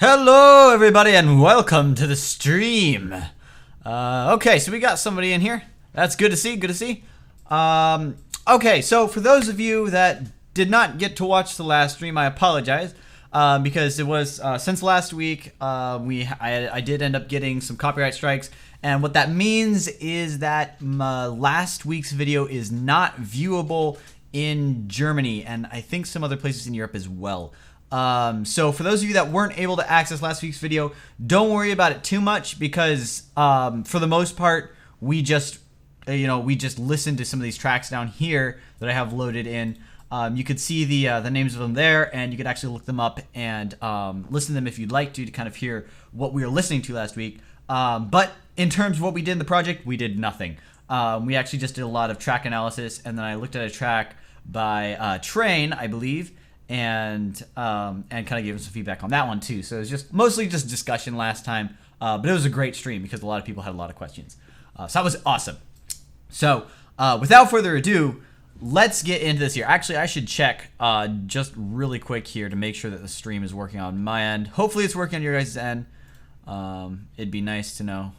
Hello, everybody, and welcome to the stream. Okay, so we got somebody in here. That's good to see. Good to see. Okay, so for those of you that did not get to watch the last stream, I apologize because it was since last week. I did end up getting some copyright strikes, and what that means is that last week's video is not viewable in Germany, and I think some other places in Europe as well. So for those of you that weren't able to access last week's video, don't worry about it too much because for the most part, we just listened to some of these tracks down here that I have loaded in. You could see the names of them there, and you could actually look them up and listen to them if you'd like to kind of hear what we were listening to last week. But in terms of what we did in the project, we did nothing. We actually just did a lot of track analysis, and then I looked at a track by Train, I believe, and kind of gave him some feedback on that one too. So it was just mostly just discussion last time, but it was a great stream because a lot of people had a lot of questions. So that was awesome. So without further ado, let's get into this here. Actually, I should check just really quick here to make sure that the stream is working on my end. Hopefully it's working on your guys' end. It'd be nice to know.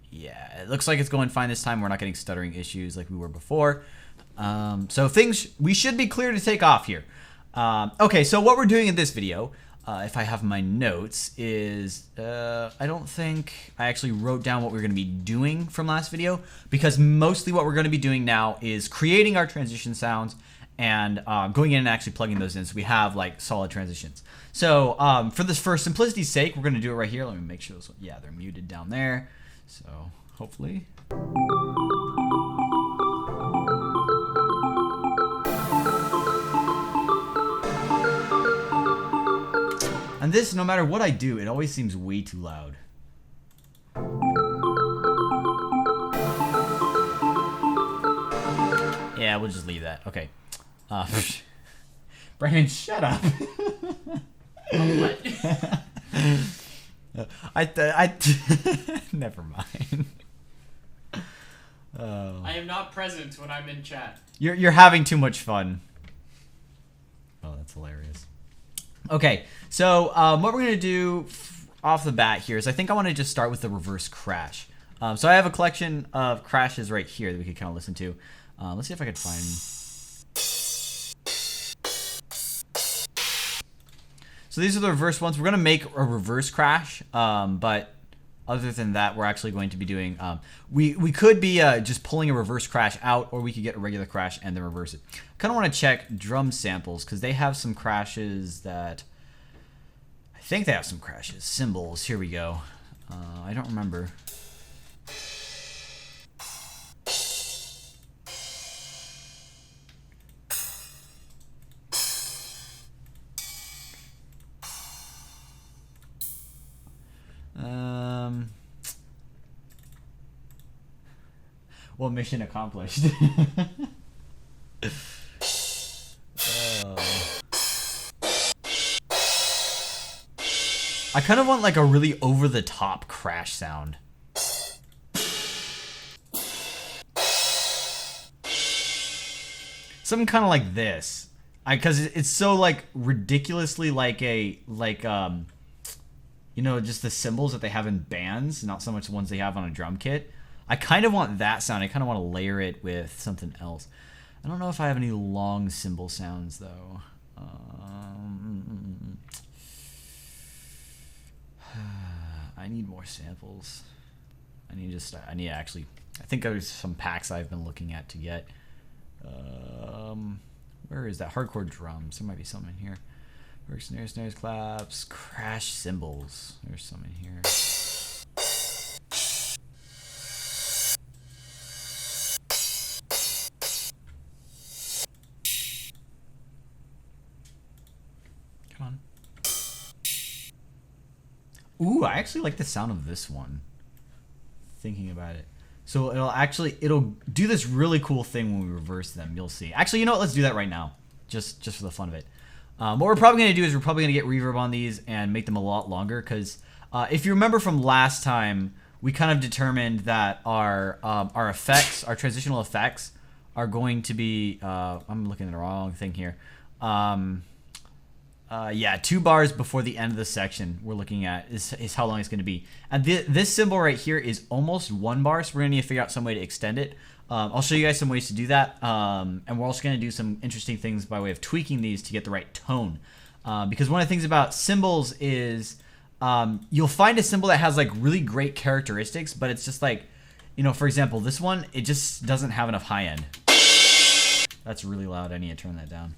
Yeah, it looks like it's going fine this time. We're not getting stuttering issues like we were before. So we should be clear to take off here. Okay, so what we're doing in this video, if I have my notes, is I don't think I actually wrote down what we're going to be doing from last video, because mostly what we're going to be doing now is creating our transition sounds and going in and actually plugging those in so we have like solid transitions. So for simplicity's sake, we're going to do it right here. Let me make sure those, yeah, they're muted down there. So hopefully. And this, no matter what I do, it always seems way too loud. Yeah, we'll just leave that. Okay. Brandon, shut up. What? Never mind. I am not present when I'm in chat. You're having too much fun. Oh, that's hilarious. Okay, so what we're going to do off the bat here is I think I want to just start with the reverse crash. So I have a collection of crashes right here that we could kind of listen to. Let's see if I could find... So these are the reverse ones. We're going to make a reverse crash, but other than that, we're actually going to be doing... we could be just pulling a reverse crash out, or we could get a regular crash and then reverse it. Kind of want to check drum samples because they have some crashes that... I think they have some crashes. Cymbals. Here we go. I don't remember. Well, mission accomplished. I kind of want like a really over-the-top crash sound. Something kind of like this. Because it's so like ridiculously like just the cymbals that they have in bands, not so much the ones they have on a drum kit. I kind of want that sound. I kind of want to layer it with something else. I don't know if I have any long cymbal sounds though. I need more samples. I need to actually. I think there's some packs I've been looking at to get. Where is that? Hardcore drums. There might be some in here. Work snares, claps, crash cymbals. There's some in here. Come on. Ooh, I actually like the sound of this one. Thinking about it. So it'll do this really cool thing when we reverse them. You'll see. Actually, you know what? Let's do that right now. Just for the fun of it. What we're probably going to do is we're probably going to get reverb on these and make them a lot longer because if you remember from last time, we kind of determined that our effects, our transitional effects, are going to be. I'm looking at the wrong thing here. Yeah, 2 bars before the end of the section we're looking at is how long it's going to be. And this symbol right here is almost 1 bar, so we're going to need to figure out some way to extend it. I'll show you guys some ways to do that, and we're also going to do some interesting things by way of tweaking these to get the right tone. Because one of the things about symbols is you'll find a symbol that has like really great characteristics, but it's just like, you know, for example, this one, it just doesn't have enough high end. That's really loud. I need to turn that down.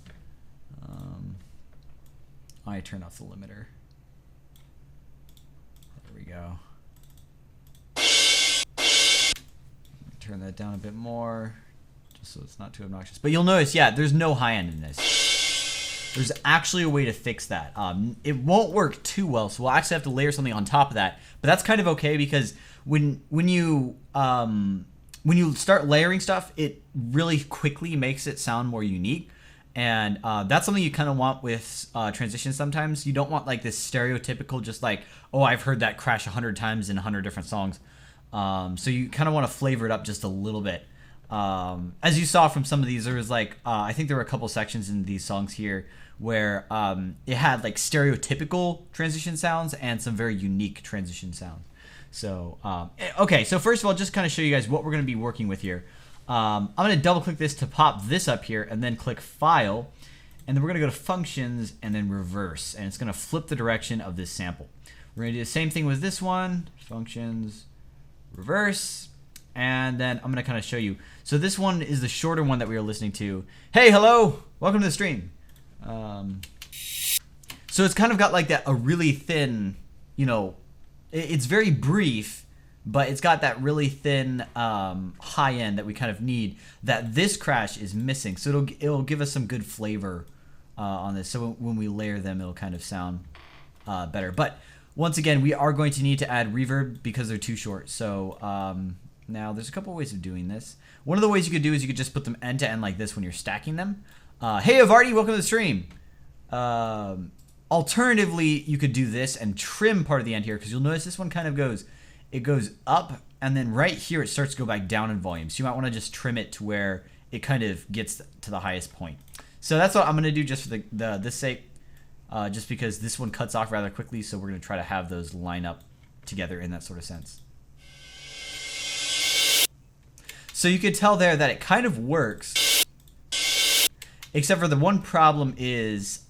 I turn off the limiter. There we go. Turn that down a bit more, just so it's not too obnoxious. But you'll notice, yeah, there's no high end in this. There's actually a way to fix that. It won't work too well, so we'll actually have to layer something on top of that. But that's kind of okay because when you start layering stuff, it really quickly makes it sound more unique. And that's something you kind of want with transitions sometimes. You don't want like this stereotypical, just like, oh, I've heard that crash 100 times in 100 different songs. So you kind of want to flavor it up just a little bit. As you saw from some of these, there was like, I think there were a couple sections in these songs here where it had like stereotypical transition sounds and some very unique transition sounds. So, okay, so first of all, just kind of show you guys what we're going to be working with here. I'm going to double click this to pop this up here and then click File. And then we're going to go to Functions and then Reverse. And it's going to flip the direction of this sample. We're going to do the same thing with this one. Functions, Reverse. And then I'm going to kind of show you. So this one is the shorter one that we were listening to. Hey, hello. Welcome to the stream. So it's kind of got like that, a really thin, you know, it's very brief. But it's got that really thin high end that we kind of need that this crash is missing. So it'll give us some good flavor on this. So when we layer them, it'll kind of sound better. But once again, we are going to need to add reverb because they're too short. So now there's a couple ways of doing this. One of the ways you could do is you could just put them end to end like this when you're stacking them. Hey, Avarti, welcome to the stream. Alternatively, you could do this and trim part of the end here because you'll notice this one kind of goes... It goes up, and then right here it starts to go back down in volume. So you might want to just trim it to where it kind of gets to the highest point. So that's what I'm going to do just for this sake, just because this one cuts off rather quickly. So we're going to try to have those line up together in that sort of sense. So you could tell there that it kind of works, except for the one problem is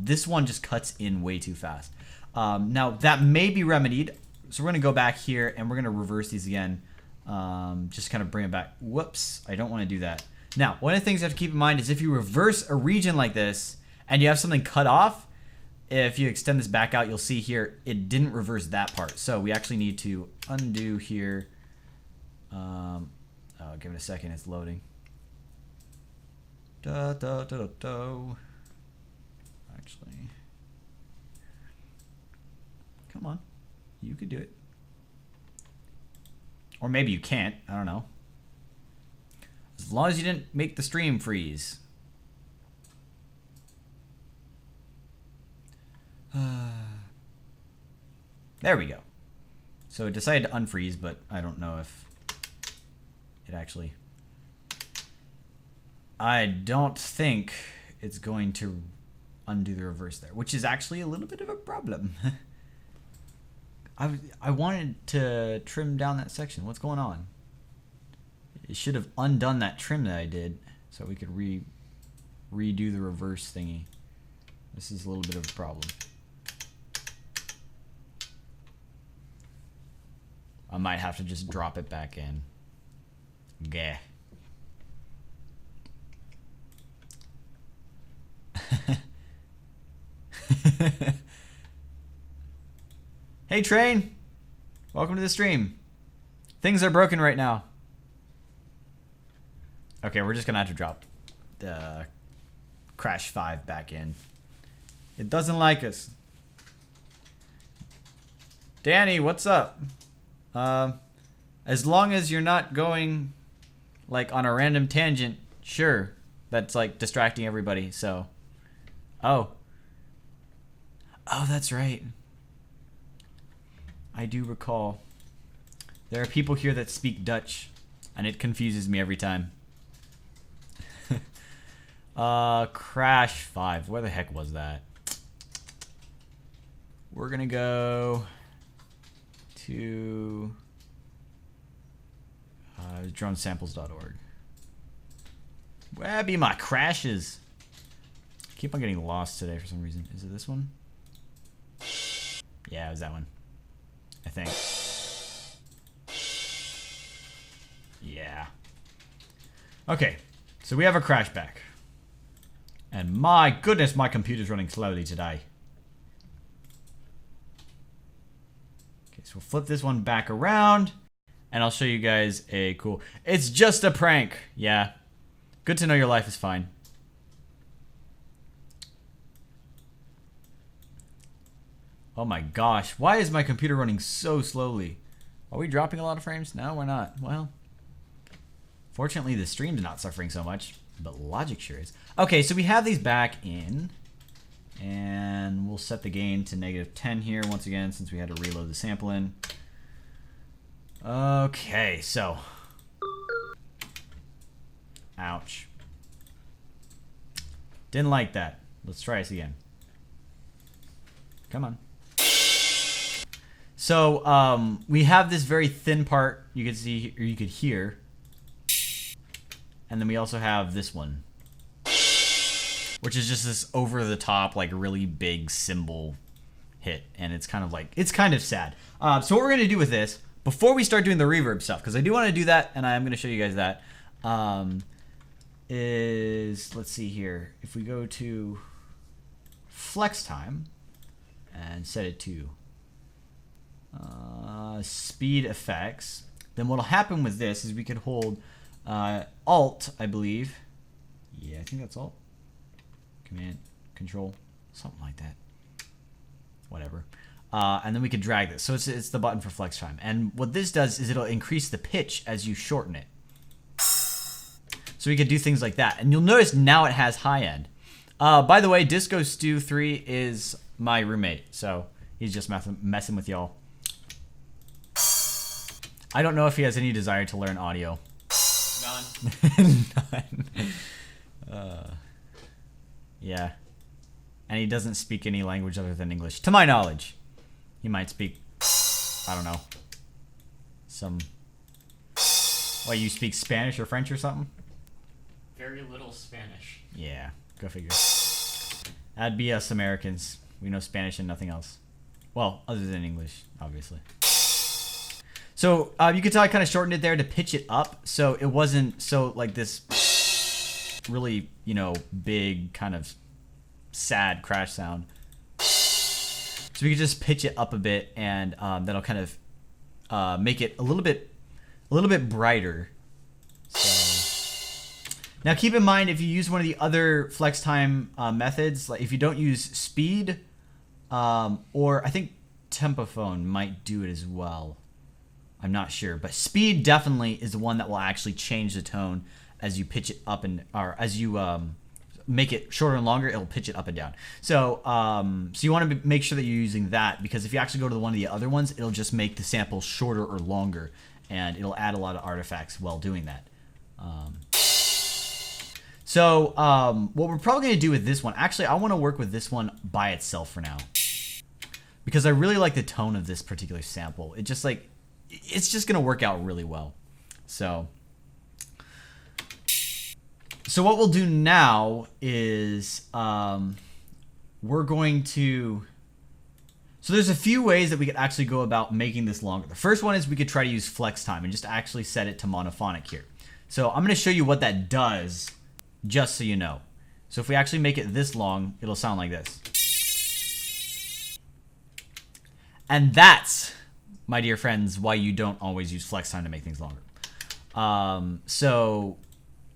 this one just cuts in way too fast. Now that may be remedied. So we're going to go back here and we're going to reverse these again. Just kind of bring it back. Whoops, I don't want to do that. Now, one of the things you have to keep in mind is if you reverse a region like this and you have something cut off, if you extend this back out, you'll see here it didn't reverse that part. So we actually need to undo here. Oh, give it a second, it's loading. Actually, come on. You could do it. Or maybe you can't. I don't know. As long as you didn't make the stream freeze. There we go. So it decided to unfreeze, but I don't know if it actually... I don't think it's going to undo the reverse there, which is actually a little bit of a problem. I wanted to trim down that section. What's going on? It should have undone that trim that I did so we could redo the reverse thingy. This is a little bit of a problem. I might have to just drop it back in. Gah. Hey Train, welcome to the stream. Things are broken right now. Okay, we're just gonna have to drop the Crash 5 back in. It doesn't like us. Danny, what's up? As long as you're not going like on a random tangent, sure. That's like distracting everybody, so. Oh, that's right. I do recall. There are people here that speak Dutch, and it confuses me every time. Crash 5. Where the heck was that? we're gonna go to dronesamples.org. Where be my crashes? I keep on getting lost today for some reason. Is it this one? Yeah, it was that one. I think. Yeah. Okay, so we have a crash back. And my goodness, my computer's running slowly today. Okay, so we'll flip this one back around. And I'll show you guys a cool... It's just a prank. Yeah. Good to know your life is fine. Oh my gosh. Why is my computer running so slowly? Are we dropping a lot of frames? No, we're not. Well, fortunately the stream's not suffering so much, but Logic sure is. Okay, so we have these back in. And we'll set the gain to -10 here once again since we had to reload the sample in. Okay, so. Ouch. Didn't like that. Let's try this again. Come on. So, we have this very thin part you could see, or you could hear. And then we also have this one. Which is just this over-the-top, like, really big cymbal hit. And it's kind of like, it's kind of sad. So what we're going to do with this, before we start doing the reverb stuff, because I do want to do that, and I'm going to show you guys that, is, let's see here, if we go to flex time and set it to speed effects, then what'll happen with this is we could hold Alt, I believe. Yeah, I think that's Alt. Command, Control, something like that. Whatever. And then we could drag this. So it's the button for flex time. And what this does is it'll increase the pitch as you shorten it. So we could do things like that. And you'll notice now it has high end. By the way, Disco Stew 3 is my roommate. So he's just messing with y'all. I don't know if he has any desire to learn audio. None. None. Yeah. And he doesn't speak any language other than English. To my knowledge. He might speak, I don't know, some... What, you speak Spanish or French or something? Very little Spanish. Yeah, go figure. That'd be us Americans. We know Spanish and nothing else. Well, other than English, obviously. So, you could tell I kind of shortened it there to pitch it up, so it wasn't so, like, this really, you know, big, kind of sad crash sound. So we could just pitch it up a bit, and that'll kind of make it a little bit brighter. So now, keep in mind if you use one of the other flex time methods, like if you don't use speed, or I think Tempophone might do it as well. I'm not sure, but speed definitely is the one that will actually change the tone as you pitch it up and or as you make it shorter and longer, it'll pitch it up and down. So, so you want to make sure that you're using that, because if you actually go to one of the other ones, it'll just make the sample shorter or longer, and it'll add a lot of artifacts while doing that. So, what we're probably going to do with this one, actually, I want to work with this one by itself for now, because I really like the tone of this particular sample. It just like, it's just going to work out really well. So what we'll do now is we're going to... So there's a few ways that we could actually go about making this longer. The first one is we could try to use flex time and just actually set it to monophonic here. So I'm going to show you what that does, just so you know. So if we actually make it this long, it'll sound like this. And that's, my dear friends, why you don't always use flex time to make things longer.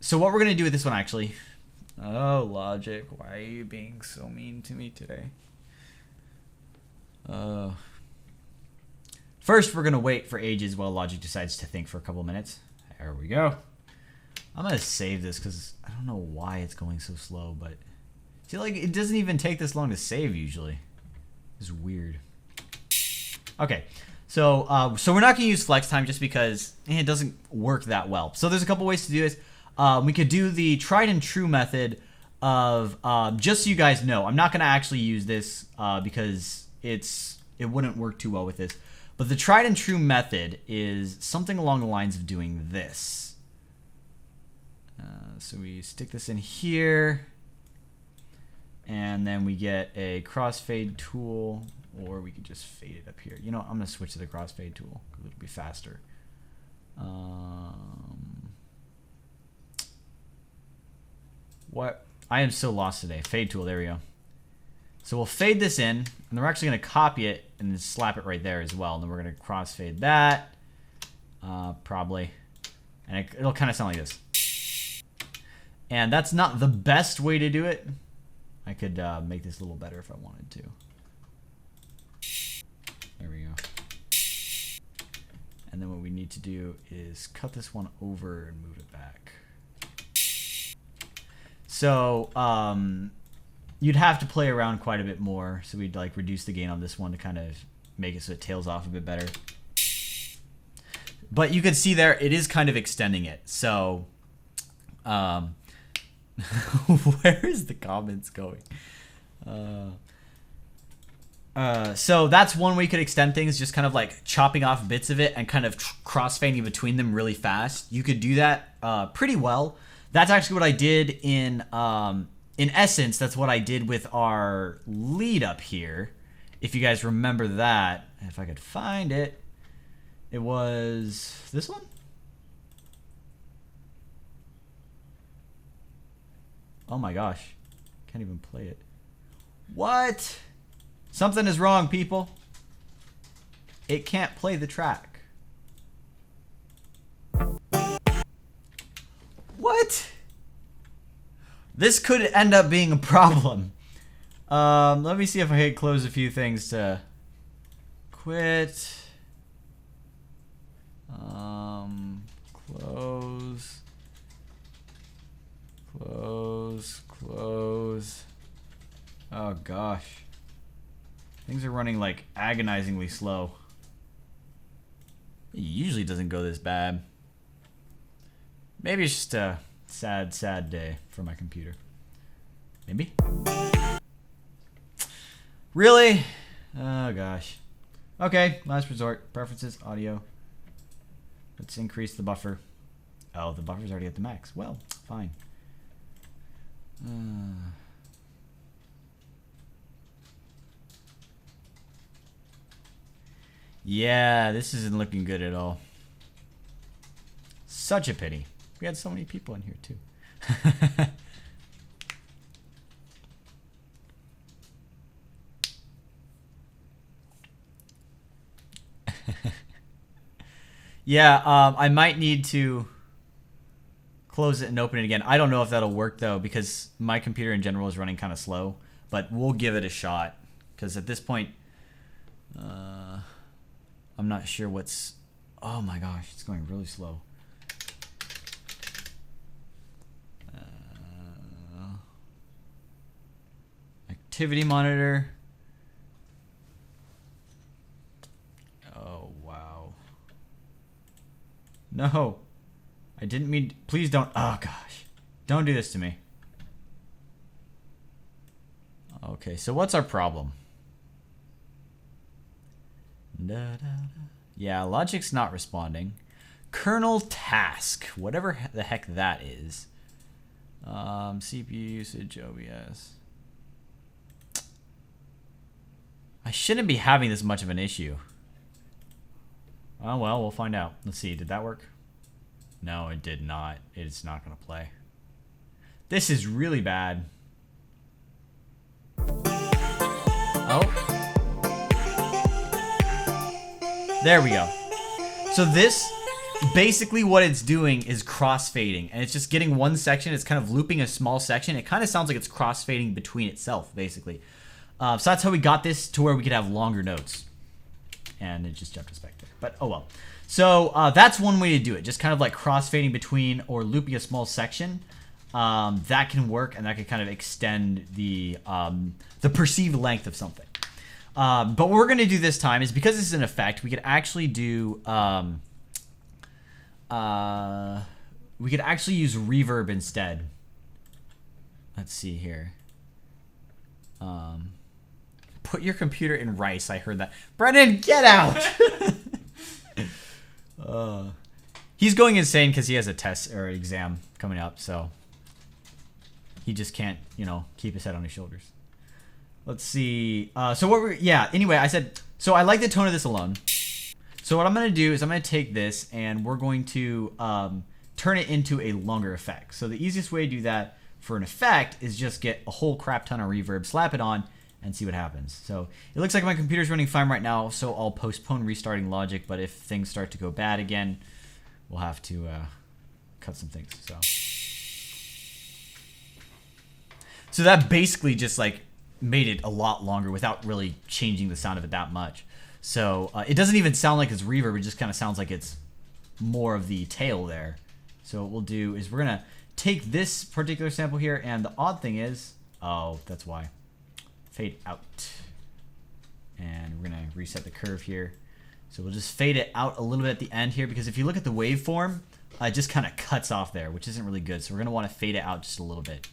So what we're going to do with this one, actually... Oh, Logic, why are you being so mean to me today? First, we're going to wait for ages while Logic decides to think for a couple minutes. There we go. I'm going to save this because I don't know why it's going so slow, but... See, like, it doesn't even take this long to save, usually. It's weird. Okay. So we're not going to use flex time just because it doesn't work that well. So there's a couple ways to do this. We could do the tried and true method of, just so you guys know, I'm not going to actually use this because it wouldn't work too well with this. But the tried and true method is something along the lines of doing this. So we stick this in here, and then we get a crossfade tool, or we could just fade it up here. You know, I'm gonna switch to the crossfade tool because it'll be faster. What? I am so lost today. Fade tool, there we go. So we'll fade this in, and then we're actually going to copy it and then slap it right there as well. And then we're going to crossfade that, probably. And it'll kind of sound like this. And that's not the best way to do it. I could make this a little better if I wanted to. There we go. And then what we need to do is cut this one over and move it back. So, you'd have to play around quite a bit more, so we'd like reduce the gain on this one to kind of make it so it tails off a bit better. But you can see there, it is kind of extending it. So, where is the comments going? So that's one way you could extend things, just kind of like chopping off bits of it and kind of crossfading between them really fast. You could do that pretty well. That's actually what I did in essence, that's what I did with our lead up here. If you guys remember that, if I could find it, it was this one? Oh my gosh. Can't even play it. What? Something is wrong, people. It can't play the track. What? This could end up being a problem. Let me see if I can close a few things to quit. Close. Close. Oh gosh. Things are running like agonizingly slow. It usually doesn't go this bad. Maybe it's just a sad, sad day for my computer. Maybe? Really? Oh gosh. Okay, last resort. Preferences, audio. Let's increase the buffer. Oh, the buffer's already at the max. Well, fine. Yeah, this isn't looking good at all. Such a pity. We had so many people in here too. Yeah, I might need to close it and open it again. I don't know if that'll work though, because my computer in general is running kind of slow, but we'll give it a shot, because at this point I'm not sure what's... Oh my gosh, it's going really slow. Activity monitor. Oh, wow. No. I didn't mean... Please don't... Oh, gosh. Don't do this to me. Okay, so what's our problem? Yeah, logic's not responding. Kernel task. Whatever the heck that is. CPU usage, OBS. I shouldn't be having this much of an issue. Oh, well, we'll find out. Let's see. Did that work? No, it did not. It's not going to play. This is really bad. Oh. There we go. So this, basically what it's doing is crossfading. And it's just getting one section. It's kind of looping a small section. It kind of sounds like it's crossfading between itself, basically. So that's how we got this to where we could have longer notes. And it just jumped us back there. But oh well. So that's one way to do it. Just kind of like crossfading between or looping a small section. That can work, and that can kind of extend the perceived length of something. But what we're going to do this time is, because this is an effect, we could actually do... we could actually use reverb instead. Let's see here. Put your computer in rice. I heard that. Brennan, get out! He's going insane because he has a test or exam coming up, so he just can't, you know, keep his head on his shoulders. Let's see. So what we're, yeah, anyway, I said, so I like the tone of this alone. So what I'm going to do is I'm going to take this and we're going to turn it into a longer effect. So the easiest way to do that for an effect is just get a whole crap ton of reverb, slap it on, and see what happens. So it looks like my computer's running fine right now, so I'll postpone restarting Logic, but if things start to go bad again, we'll have to cut some things. So that basically just like made it a lot longer without really changing the sound of it that much. So it doesn't even sound like it's reverb, it just kind of sounds like it's more of the tail there. So what we'll do is we're gonna take this particular sample here, and the odd thing is, oh, that's why. Fade out. And we're gonna reset the curve here. So we'll just fade it out a little bit at the end here, because if you look at the waveform, it just kind of cuts off there, which isn't really good. So we're gonna want to fade it out just a little bit.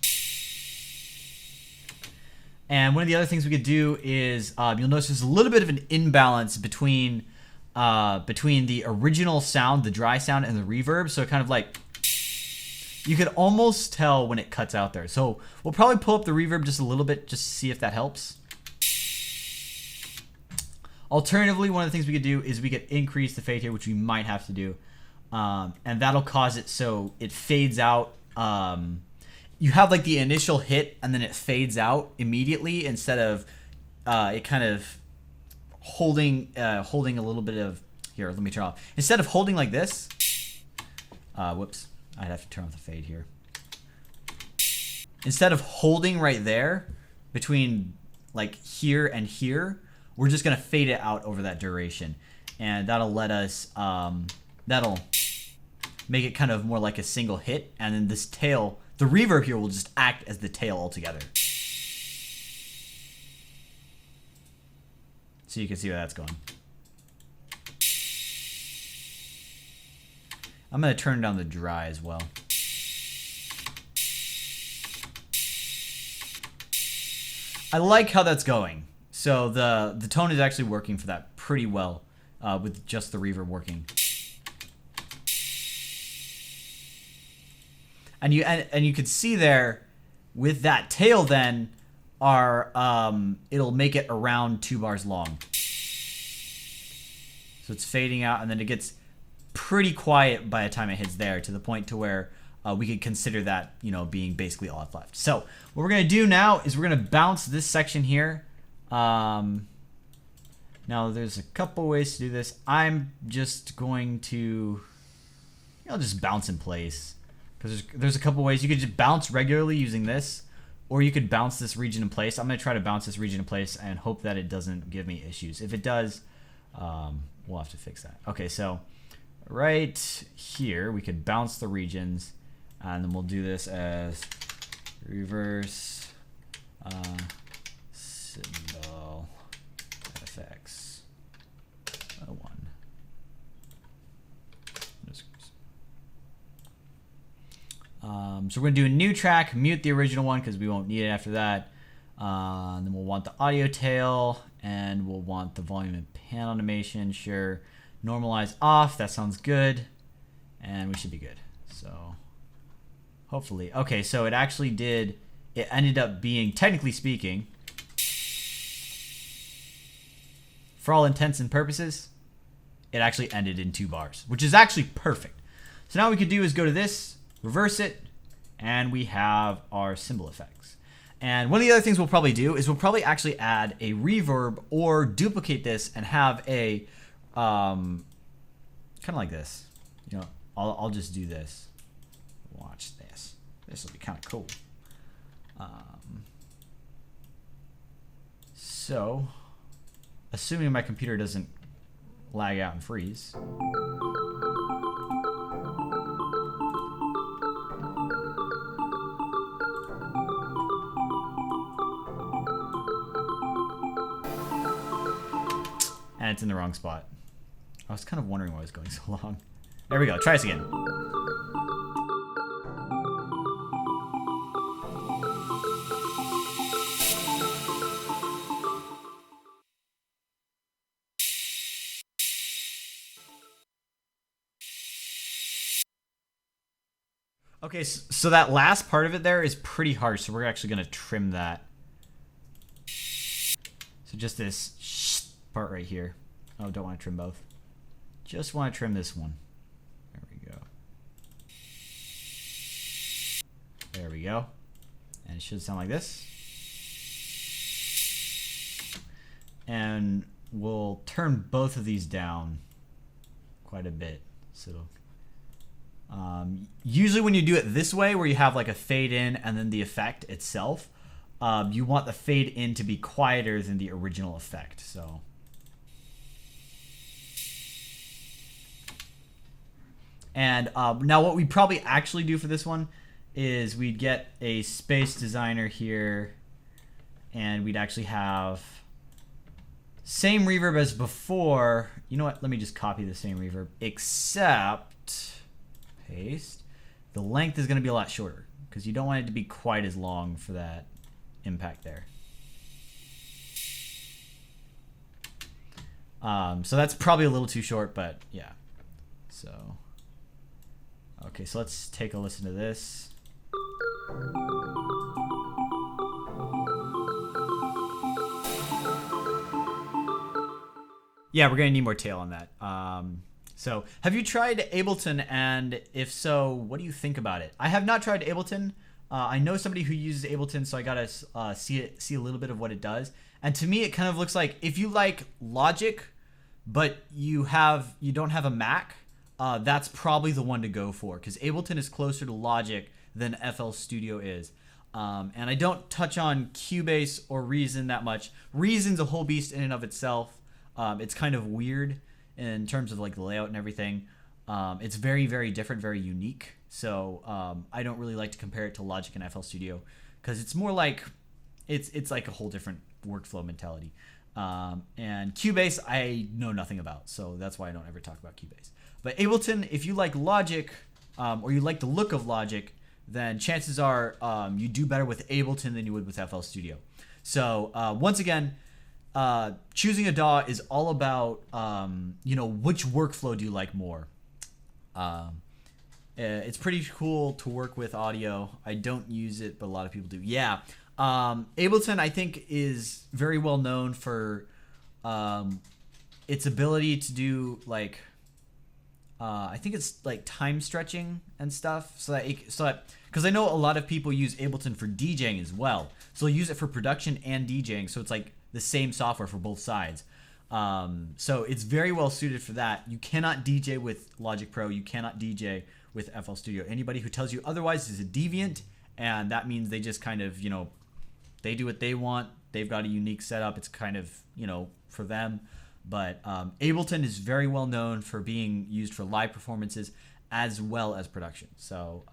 And one of the other things we could do is you'll notice there's a little bit of an imbalance between the original sound, the dry sound, and the reverb. So kind of like you could almost tell when it cuts out there. So we'll probably pull up the reverb just a little bit just to see if that helps. Alternatively, one of the things we could do is we could increase the fade here, which we might have to do. And that'll cause it so it fades out. You have like the initial hit and then it fades out immediately instead of it kind of holding a little bit of, here, let me turn off. Instead of holding like this, whoops, I'd have to turn off the fade here. Instead of holding right there between like here and here, we're just gonna fade it out over that duration. And that'll let us, that'll make it kind of more like a single hit. And then this tail, the reverb here will just act as the tail altogether. So you can see where that's going. I'm going to turn down the dry as well. I like how that's going. So the tone is actually working for that pretty well with just the reverb working. And you can see there with that tail then it'll make it around 2 bars long. So it's fading out and then it gets pretty quiet by the time it hits there, to the point to where we could consider that, you know, being basically all that's left. So what we're gonna do now is we're gonna bounce this section here. Now there's a couple ways to do this. I'm just going to, I'll just bounce in place. Because there's a couple ways. You could just bounce regularly using this, or you could bounce this region in place. I'm going to try to bounce this region in place and hope that it doesn't give me issues. If it does, we'll have to fix that. Okay, so right here, we could bounce the regions, and then we'll do this as reverse symbol FX 1. So we're going to do a new track, mute the original one because we won't need it after that. And then we'll want the audio tail, and we'll want the volume and pan animation. Sure. Normalize off. That sounds good. And we should be good. So hopefully. Okay, so it actually did. It ended up being, technically speaking, for all intents and purposes, it actually ended in 2 bars, which is actually perfect. So now what we could do is go to this, reverse it, and we have our cymbal effects. And one of the other things we'll probably do is we'll probably actually add a reverb or duplicate this and have a kind of like this. You know, I'll just do this. Watch this. This will be kind of cool. So, assuming my computer doesn't lag out and freeze. And it's in the wrong spot. I was kind of wondering why it was going so long. There we go. Try this again. Okay, so that last part of it there is pretty harsh, so we're actually going to trim that. So just this part right here. Oh, don't want to trim both. Just want to trim this one. There we go. There we go. And it should sound like this. And we'll turn both of these down quite a bit. So usually when you do it this way, where you have like a fade in and then the effect itself, you want the fade in to be quieter than the original effect. So and now what we'd probably actually do for this one is we'd get a space designer here, and we'd actually have same reverb as before. You know what? Let me just copy the same reverb, except paste. The length is going to be a lot shorter because you don't want it to be quite as long for that impact there. So that's probably a little too short, but yeah. So, okay, so let's take a listen to this. Yeah, we're gonna need more tail on that. So, have you tried Ableton? And if so, what do you think about it? I have not tried Ableton. I know somebody who uses Ableton, so I gotta see a little bit of what it does. And to me, it kind of looks like if you like Logic, but you don't have a Mac, that's probably the one to go for, because Ableton is closer to Logic than FL Studio is. And I don't touch on Cubase or Reason that much. Reason's a whole beast in and of itself. It's kind of weird in terms of like the layout and everything. It's very, very different, very unique. So I don't really like to compare it to Logic and FL Studio because it's more like it's like a whole different workflow mentality. And Cubase I know nothing about, so that's why I don't ever talk about Cubase. But Ableton, if you like Logic or you like the look of Logic, then chances are you do better with Ableton than you would with FL Studio. So once again, choosing a DAW is all about which workflow do you like more. It's pretty cool to work with audio. I don't use it, but a lot of people do. Yeah, Ableton I think is very well known for its ability to do like I think it's like time stretching and stuff, so that because I know a lot of people use Ableton for DJing as well, so they'll use it for production and DJing, so it's like the same software for both sides. So it's very well suited for that. You cannot DJ with Logic Pro. You cannot DJ with FL Studio. Anybody who tells you otherwise is a deviant, and that means they just kind of, they do what they want. They've got a unique setup. It's kind of, for them. But Ableton is very well known for being used for live performances as well as production. So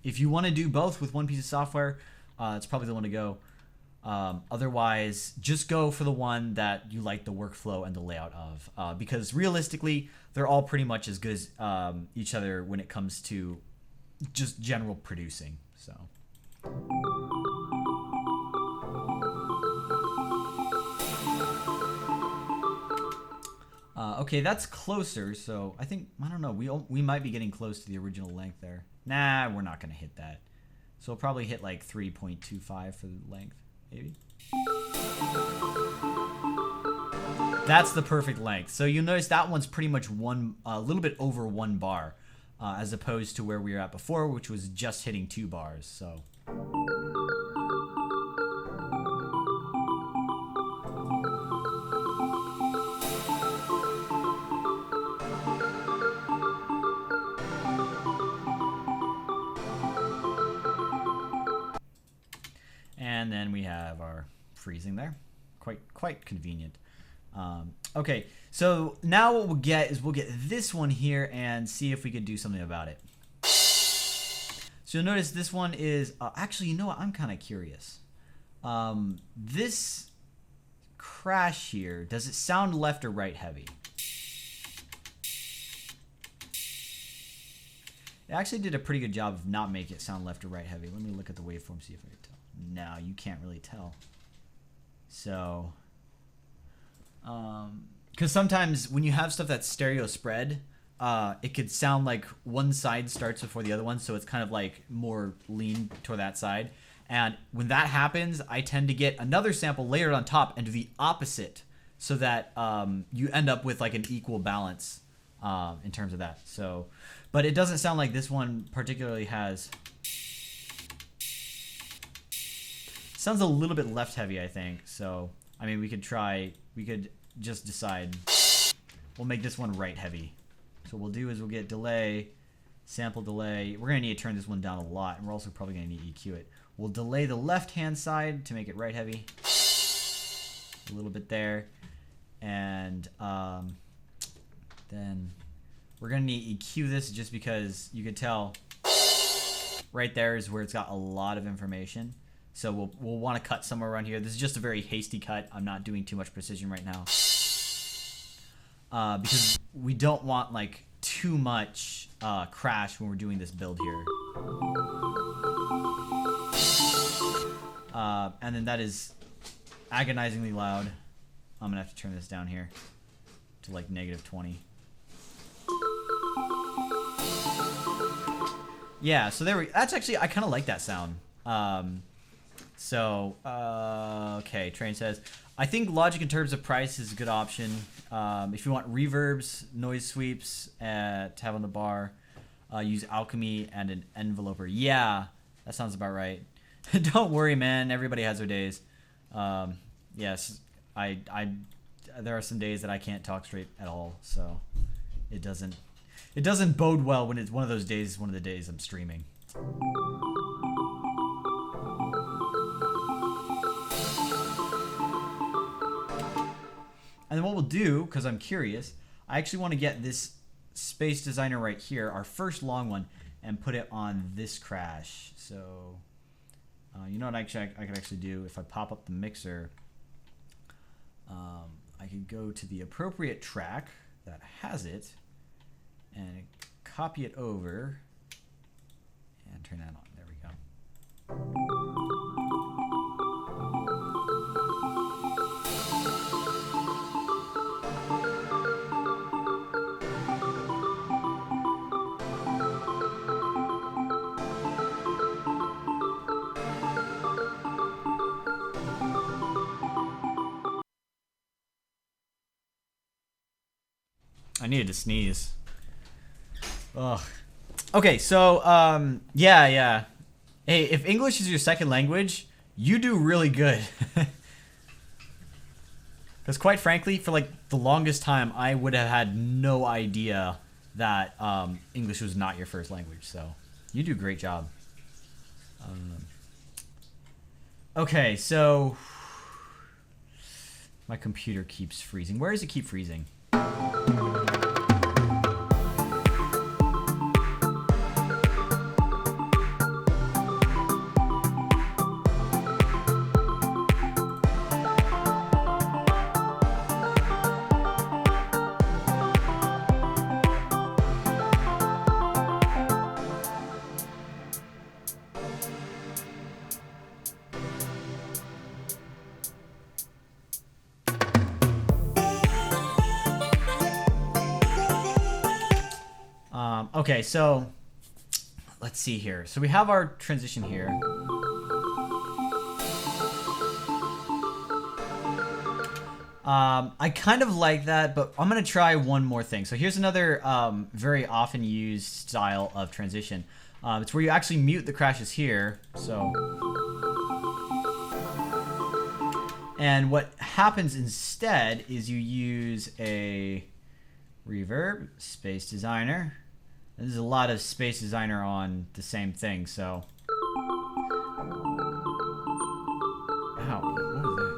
if you want to do both with one piece of software, it's probably the one to go. Otherwise, just go for the one that you like the workflow and the layout of, because realistically, they're all pretty much as good as each other when it comes to just general producing. So. Okay, that's closer. So I don't know. We might be getting close to the original length there. Nah, we're not gonna hit that. So we'll probably hit like 3.25 for the length. Maybe. That's the perfect length. So you'll notice that one's pretty much a little bit over 1 bar, as opposed to where we were at before, which was just hitting 2 bars. So. And then we have our freezing there. Quite convenient. Okay, so now what we'll get is we'll get this one here and see if we could do something about it. So you'll notice this one is actually, you know what? I'm kind of curious. This crash here, does it sound left or right heavy? It actually did a pretty good job of not making it sound left or right heavy. Let me look at the waveform, see if I can tell. No, you can't really tell. So, because sometimes when you have stuff that's stereo spread, it could sound like one side starts before the other one, so it's kind of like more lean toward that side. And when that happens, I tend to get another sample layered on top and do the opposite, so that you end up with like an equal balance in terms of that. So, but it doesn't sound like this one particularly has. Sounds a little bit left heavy, I think. So, I mean, we could just decide. We'll make this one right heavy. So what we'll do is we'll get delay, sample delay. We're going to need to turn this one down a lot, and we're also probably going to need to EQ it. We'll delay the left-hand side to make it right heavy. A little bit there. And then we're going to need to EQ this just because you could tell right there is where it's got a lot of information. So we'll want to cut somewhere around here. This is just a very hasty cut. I'm not doing too much precision right now. Because we don't want like too much crash when we're doing this build here. And then that is agonizingly loud. I'm gonna have to turn this down here to like -20. Yeah, so that's actually, I kind of like that sound. Okay, Train says, I think Logic in terms of price is a good option. If you want reverbs, noise sweeps to have on the bar, use Alchemy and an enveloper. Yeah, that sounds about right. Don't worry, man. Everybody has their days. Yes, there are some days that I can't talk straight at all, so it doesn't bode well when it's one of those days. One of the days I'm streaming. And then what we'll do, because I'm curious, I actually want to get this Space Designer right here, our first long one, and put it on this crash. So, you know what I could actually do? If I pop up the mixer, I could go to the appropriate track that has it, and copy it over, and turn that on. There we go. I needed to sneeze. Ugh. Okay, so yeah. Hey, if English is your second language, you do really good. Because quite frankly, for like the longest time, I would have had no idea that English was not your first language. So you do a great job. Okay, so my computer keeps freezing. Where does it keep freezing? Okay, so let's see here. So we have our transition here. I kind of like that, but I'm going to try one more thing. So here's another very often used style of transition. It's where you actually mute the crashes here. So, and what happens instead is you use a reverb, Space Designer. There's a lot of Space Designer on the same thing, so. Ow, what was that?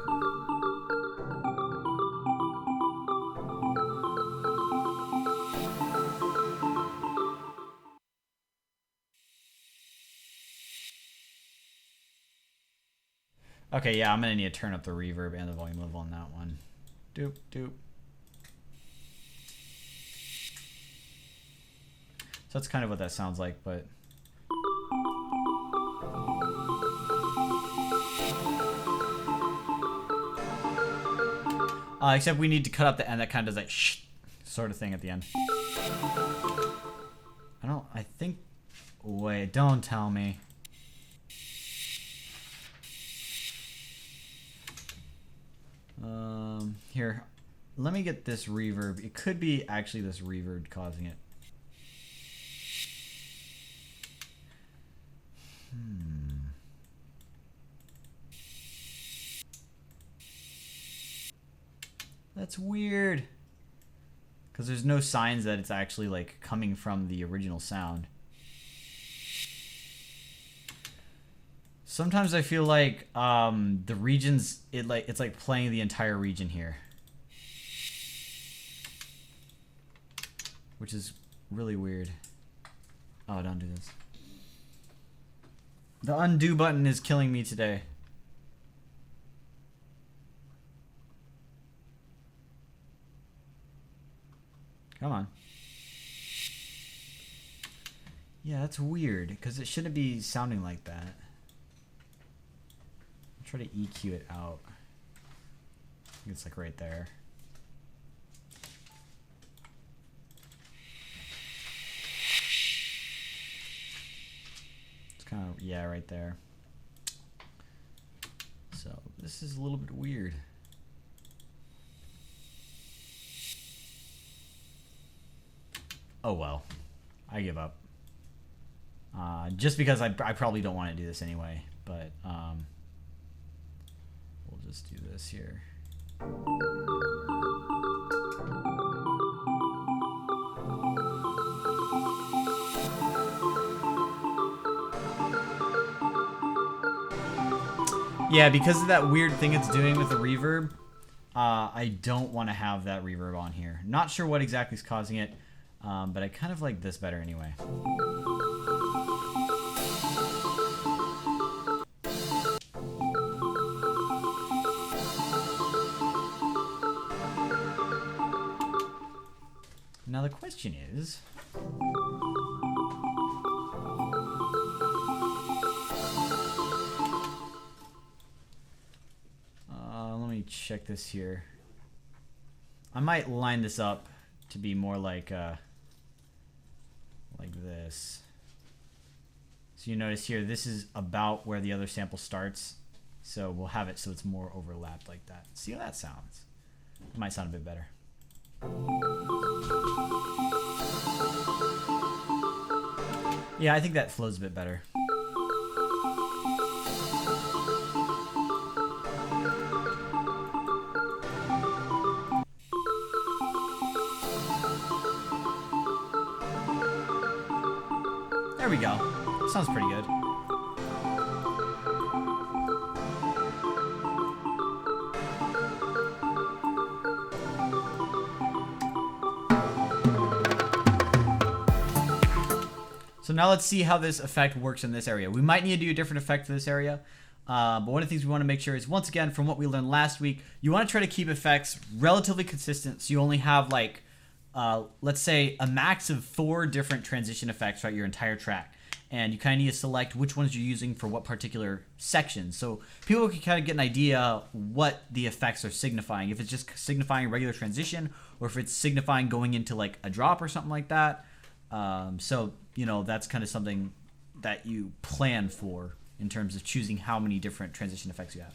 Okay, yeah, I'm gonna need to turn up the reverb and the volume level on that one. Doop, doop. So that's kind of what that sounds like, but... except we need to cut up the end that kind of does that shh sort of thing at the end. I think... Wait, don't tell me. Here. Let me get this reverb. It could be actually this reverb causing it. That's weird. Because there's no signs that it's actually like coming from the original sound. Sometimes I feel like the regions, it's like playing the entire region here. Which is really weird. Oh, don't do this. The undo button is killing me today. Come on. Yeah, that's weird, because it shouldn't be sounding like that. I'll try to EQ it out. I think it's like right there. It's kind of, yeah, right there. So, this is a little bit weird. Oh well, I give up. Just because I probably don't want to do this anyway, but we'll just do this here. Yeah, because of that weird thing it's doing with the reverb, I don't want to have that reverb on here. Not sure what exactly is causing it. But I kind of like this better anyway. Now the question is... let me check this here. I might line this up to be more like this. So you notice here, this is about where the other sample starts. So we'll have it so it's more overlapped like that. See how that sounds? It might sound a bit better. Yeah, I think that flows a bit better. There we go. Sounds pretty good. So now let's see how this effect works in this area. We might need to do a different effect for this area. But one of the things we want to make sure is, once again, from what we learned last week, you want to try to keep effects relatively consistent. So you only have like, let's say, a max of 4 different transition effects throughout your entire track. And you kind of need to select which ones you're using for what particular section. So people can kind of get an idea what the effects are signifying. If it's just signifying a regular transition, or if it's signifying going into like a drop or something like that. So, you know, that's kind of something that you plan for in terms of choosing how many different transition effects you have.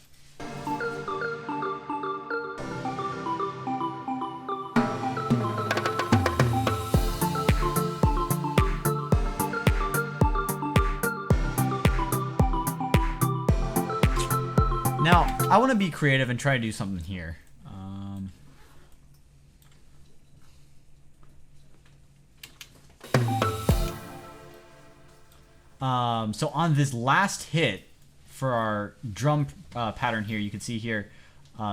Now, I want to be creative and try to do something here. So on this last hit for our drum pattern here, you can see here,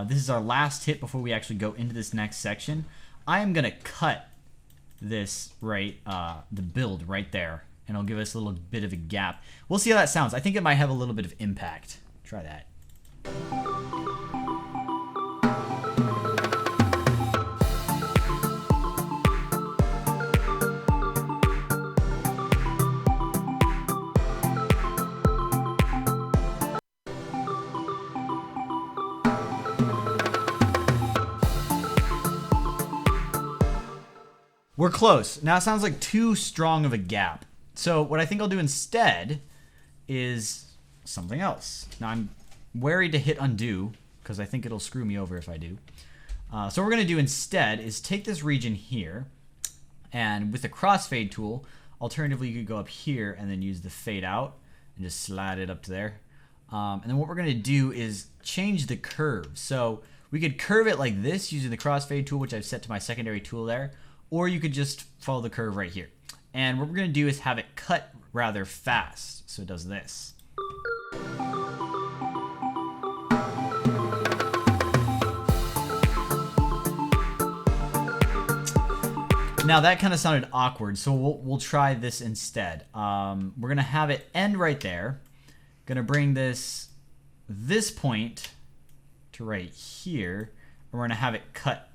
this is our last hit before we actually go into this next section. I am going to cut this, right, the build right there, and it'll give us a little bit of a gap. We'll see how that sounds. I think it might have a little bit of impact. Try that. We're close. Now it sounds like too strong of a gap. So what I think I'll do instead is something else. Now I'm wary to hit undo because I think it'll screw me over if I do. So what we're going to do instead is take this region here, and with the crossfade tool, alternatively you could go up here and then use the fade out and just slide it up to there. And then what we're going to do is change the curve. So we could curve it like this using the crossfade tool, which I've set to my secondary tool there, or you could just follow the curve right here. And what we're going to do is have it cut rather fast. So it does this. Now that kind of sounded awkward, so we'll try this instead. We're gonna have it end right there. Gonna bring this point to right here, and we're gonna have it cut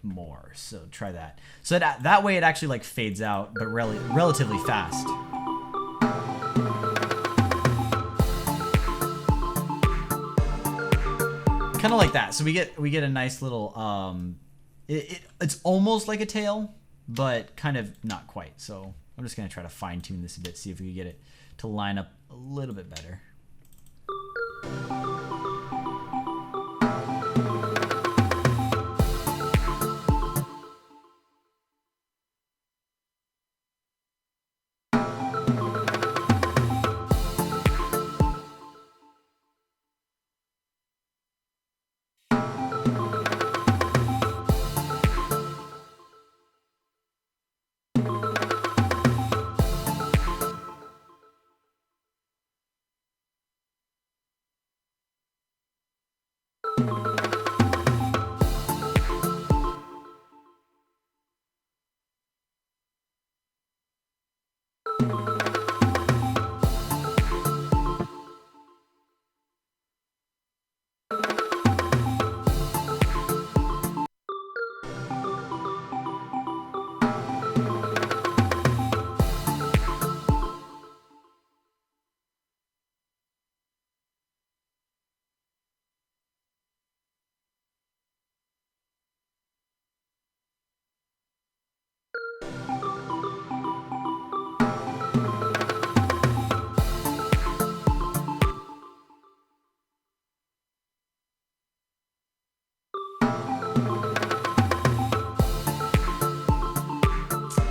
more. So try that. So that way it actually like fades out, but relatively fast. Kind of like that. So we get a nice little. It's almost like a tail, but kind of not quite. So I'm just going to try to fine tune this a bit, see if we can get it to line up a little bit better.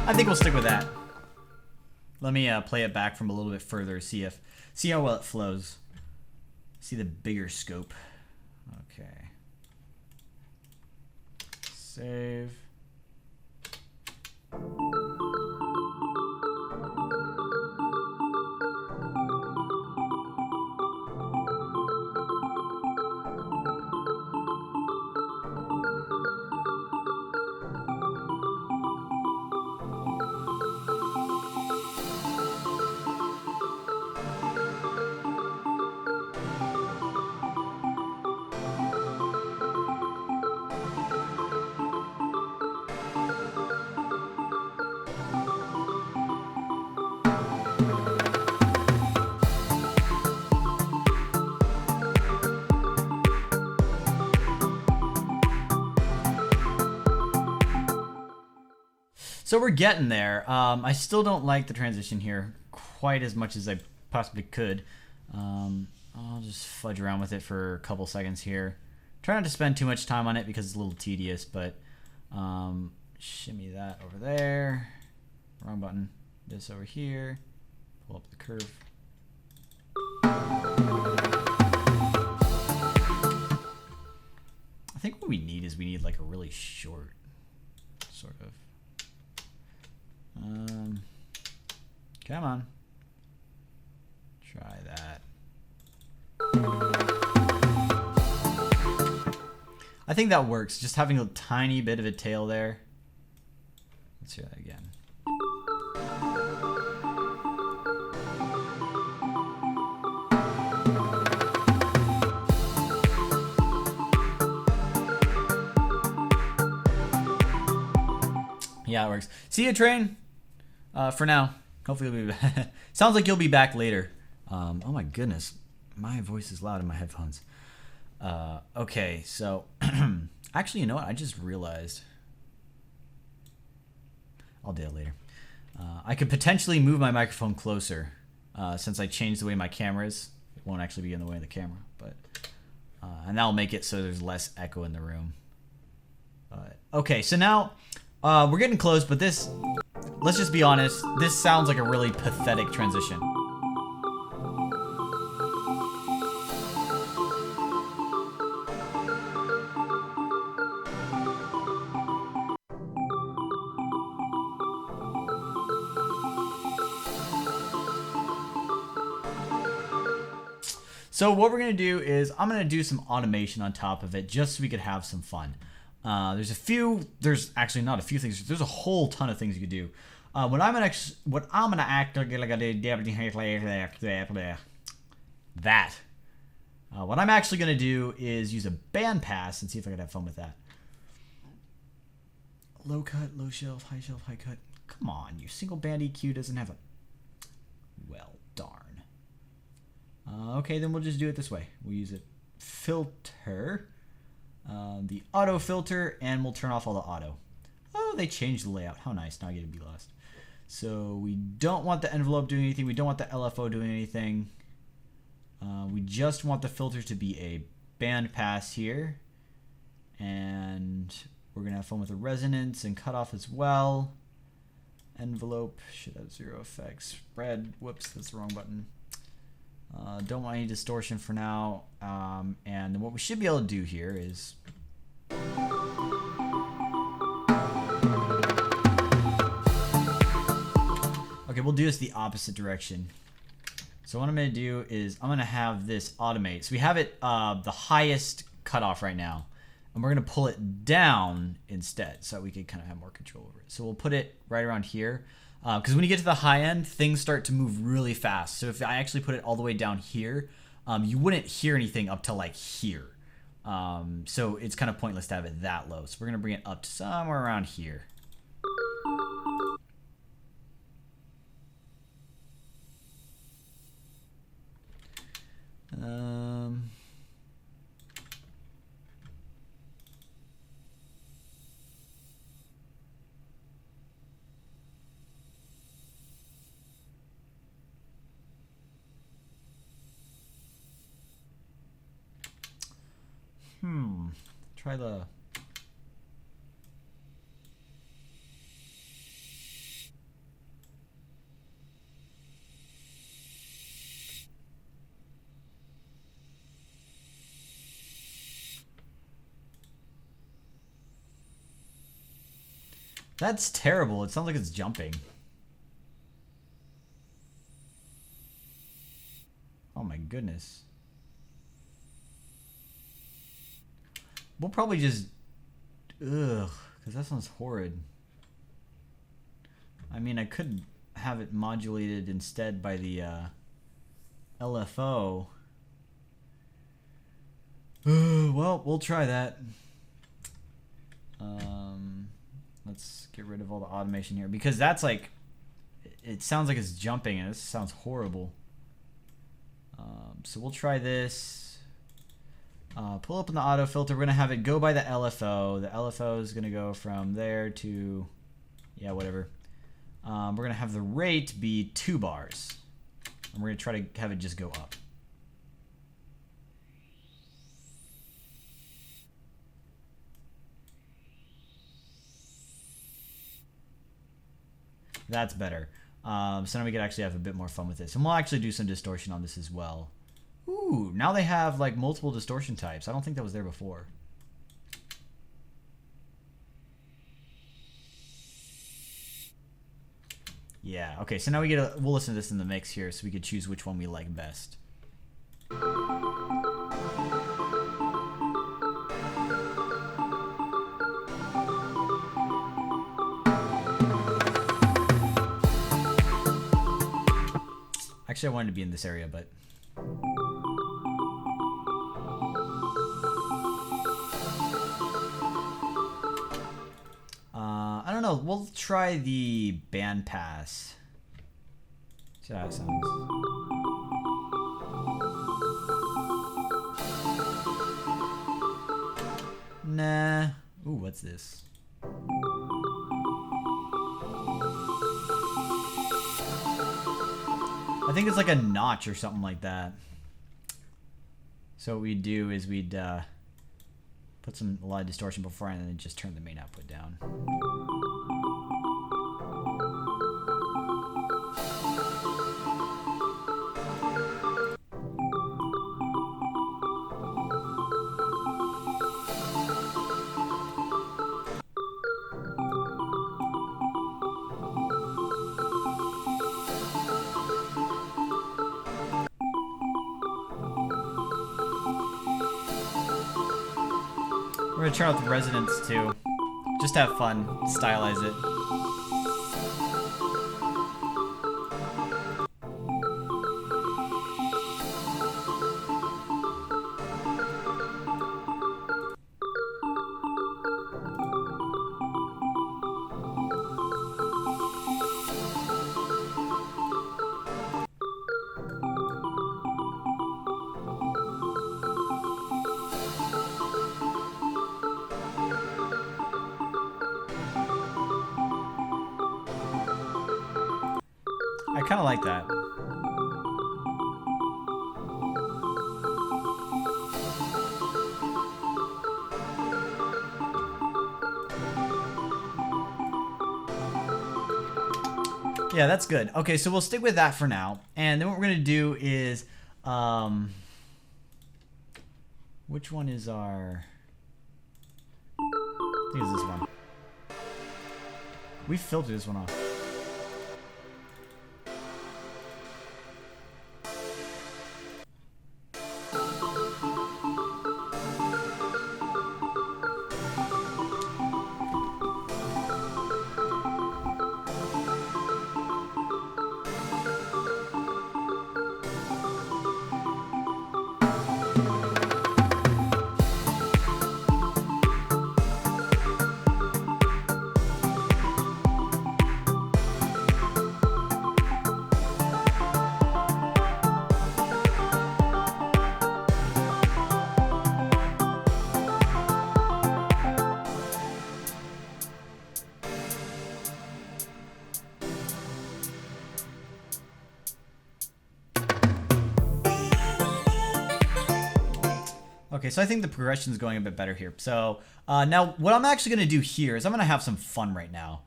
I think we'll stick with that. Let me play it back from a little bit further, see how well it flows. See the bigger scope. Okay. Save. So we're getting there. I still don't like the transition here quite as much as I possibly could. I'll just fudge around with it for a couple seconds here. Try not to spend too much time on it because it's a little tedious, but shimmy that over there. Wrong button. This over here. Pull up the curve. I think what we need is like a really short sort of. Come on. Try that. I think that works. Just having a tiny bit of a tail there. Let's hear that again. Yeah, it works. See you, train. For now. Hopefully you'll be back. Sounds like you'll be back later. Oh my goodness. My voice is loud in my headphones. Okay, so... actually, you know what? I just realized... I'll do it later. I could potentially move my microphone closer since I changed the way my camera is. It won't actually be in the way of the camera, but and that'll make it so there's less echo in the room. But okay, so now we're getting close, but this, let's just be honest, this sounds like a really pathetic transition. So what we're going to do is I'm going to do some automation on top of it just so we could have some fun. There's actually not a few things. There's a whole ton of things you could do. What I'm going to act like that. What I'm actually going to do is use a bandpass and see if I can have fun with that. Low cut, low shelf, high cut. Come on, your single band EQ doesn't have a... Well, darn. Okay, then we'll just do it this way. We'll use it filter, the auto filter, and we'll turn off all the auto. Oh, they changed the layout. How nice. Now I get to be lost. So we don't want the envelope doing anything. We don't want the LFO doing anything. We just want the filter to be a band pass here. And we're going to have fun with the resonance and cutoff as well. Envelope should have 0 effects. Spread. Whoops, that's the wrong button. Don't want any distortion for now. And what we should be able to do here is... Okay, we'll do this the opposite direction. So what I'm going to do is I'm going to have this automate. So we have it the highest cutoff right now. And we're going to pull it down instead so we can kind of have more control over it. So we'll put it right around here. Because when you get to the high end, things start to move really fast. So if I actually put it all the way down here, you wouldn't hear anything up to like here. So it's kind of pointless to have it that low. So we're going to bring it up to somewhere around here. Try the... That's terrible. It sounds like it's jumping. Oh my goodness. We'll probably just... Ugh, because that sounds horrid. I mean, I could have it modulated instead by the LFO. Well, we'll try that. Let's get rid of all the automation here. Because that's like... It sounds like it's jumping and this sounds horrible. So we'll try this. Pull up in the auto filter. We're going to have it go by the LFO. The LFO is going to go from there to, yeah, whatever. We're going to have the rate be 2 bars. And we're going to try to have it just go up. That's better. So now we can actually have a bit more fun with this. And we'll actually do some distortion on this as well. Ooh, now they have like multiple distortion types. I don't think that was there before. Yeah, okay, so now we'll listen to this in the mix here so we could choose which one we like best. Actually, I wanted to be in this area, but... I don't know. We'll try the band pass. See how it sounds. Nah. Ooh, what's this? I think it's like a notch or something like that. So what we'd do is we'd put a lot of distortion beforehand and then just turn the main output down. We're gonna turn off the resonance too. Just have fun, stylize it. I kind of like that. Yeah, that's good. Okay, so we'll stick with that for now. And then what we're going to do is... which one is our... I think it's this one. We filtered this one off. Okay, so I think the progression is going a bit better here. So now what I'm actually going to do here is I'm going to have some fun right now.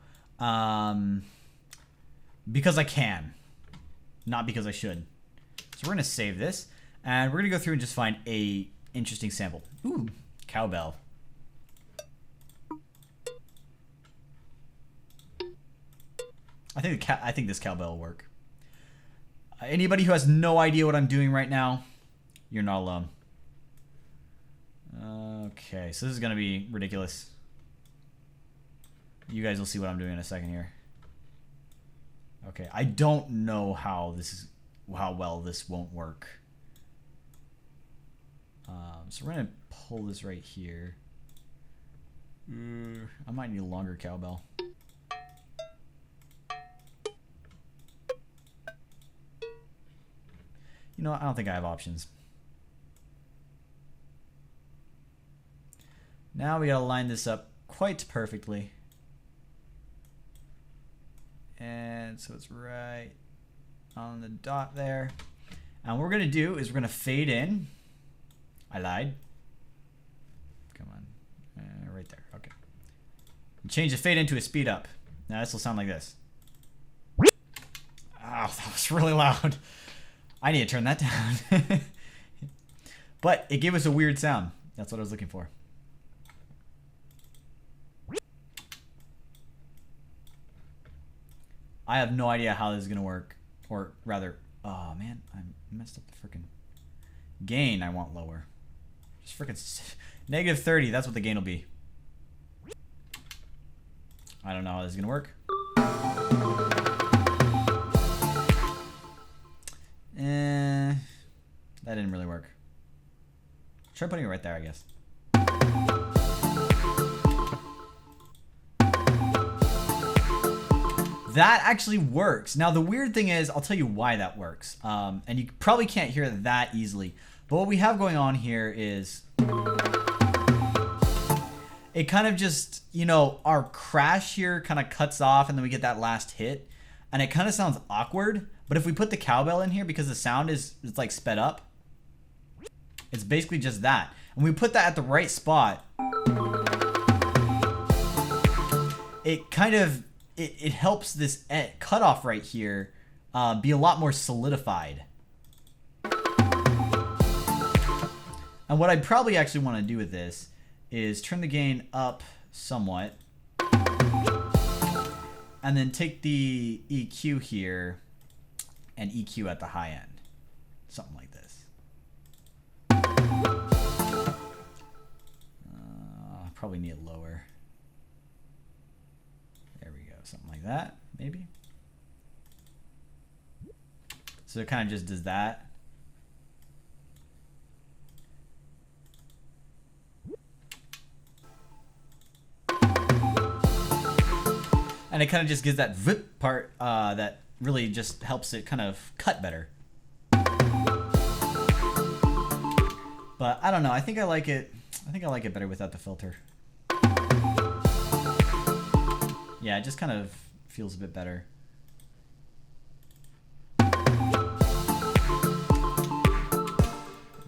Because I can. Not because I should. So we're going to save this. And we're going to go through and just find a interesting sample. Ooh, cowbell. I think this cowbell will work. Anybody who has no idea what I'm doing right now, you're not alone. Okay, so this is gonna be ridiculous. You guys will see what I'm doing in a second here. Okay, I don't know how well this won't work. So we're gonna pull this right here. I might need a longer cowbell. You know what? I don't think I have options. Now we gotta line this up quite perfectly. And so it's right on the dot there. And what we're gonna do is we're gonna fade in. I lied. Come on. Right there. Okay. And change the fade in to a speed up. Now this will sound like this. Ow, that was really loud. I need to turn that down. But it gave us a weird sound. That's what I was looking for. I have no idea how this is going to work. Or rather, oh man, I messed up the freaking gain. I want lower. Just freaking negative 30. That's what the gain will be. I don't know how this is going to work. That didn't really work. Try putting it right there, I guess. That actually works. Now the weird thing is, I'll tell you why that works. And you probably can't hear it that easily. But what we have going on here is it kind of just, you know, our crash here kind of cuts off and then we get that last hit. and it kind of sounds awkward. But if we put the cowbell in here, because the sound it's like sped up, it's basically just that. And we put that at the right spot, it kind of it helps this cutoff right here be a lot more solidified. And what I'd probably actually want to do with this is turn the gain up somewhat, and then take the EQ here and EQ at the high end. Something like this. Probably need it lower. There we go. Something like that, maybe. So it kind of just does that. And it kind of just gives that vip part that really just helps it kind of cut better. But I don't know. I think I like it. I think I like it better without the filter. Yeah, it just kind of feels a bit better.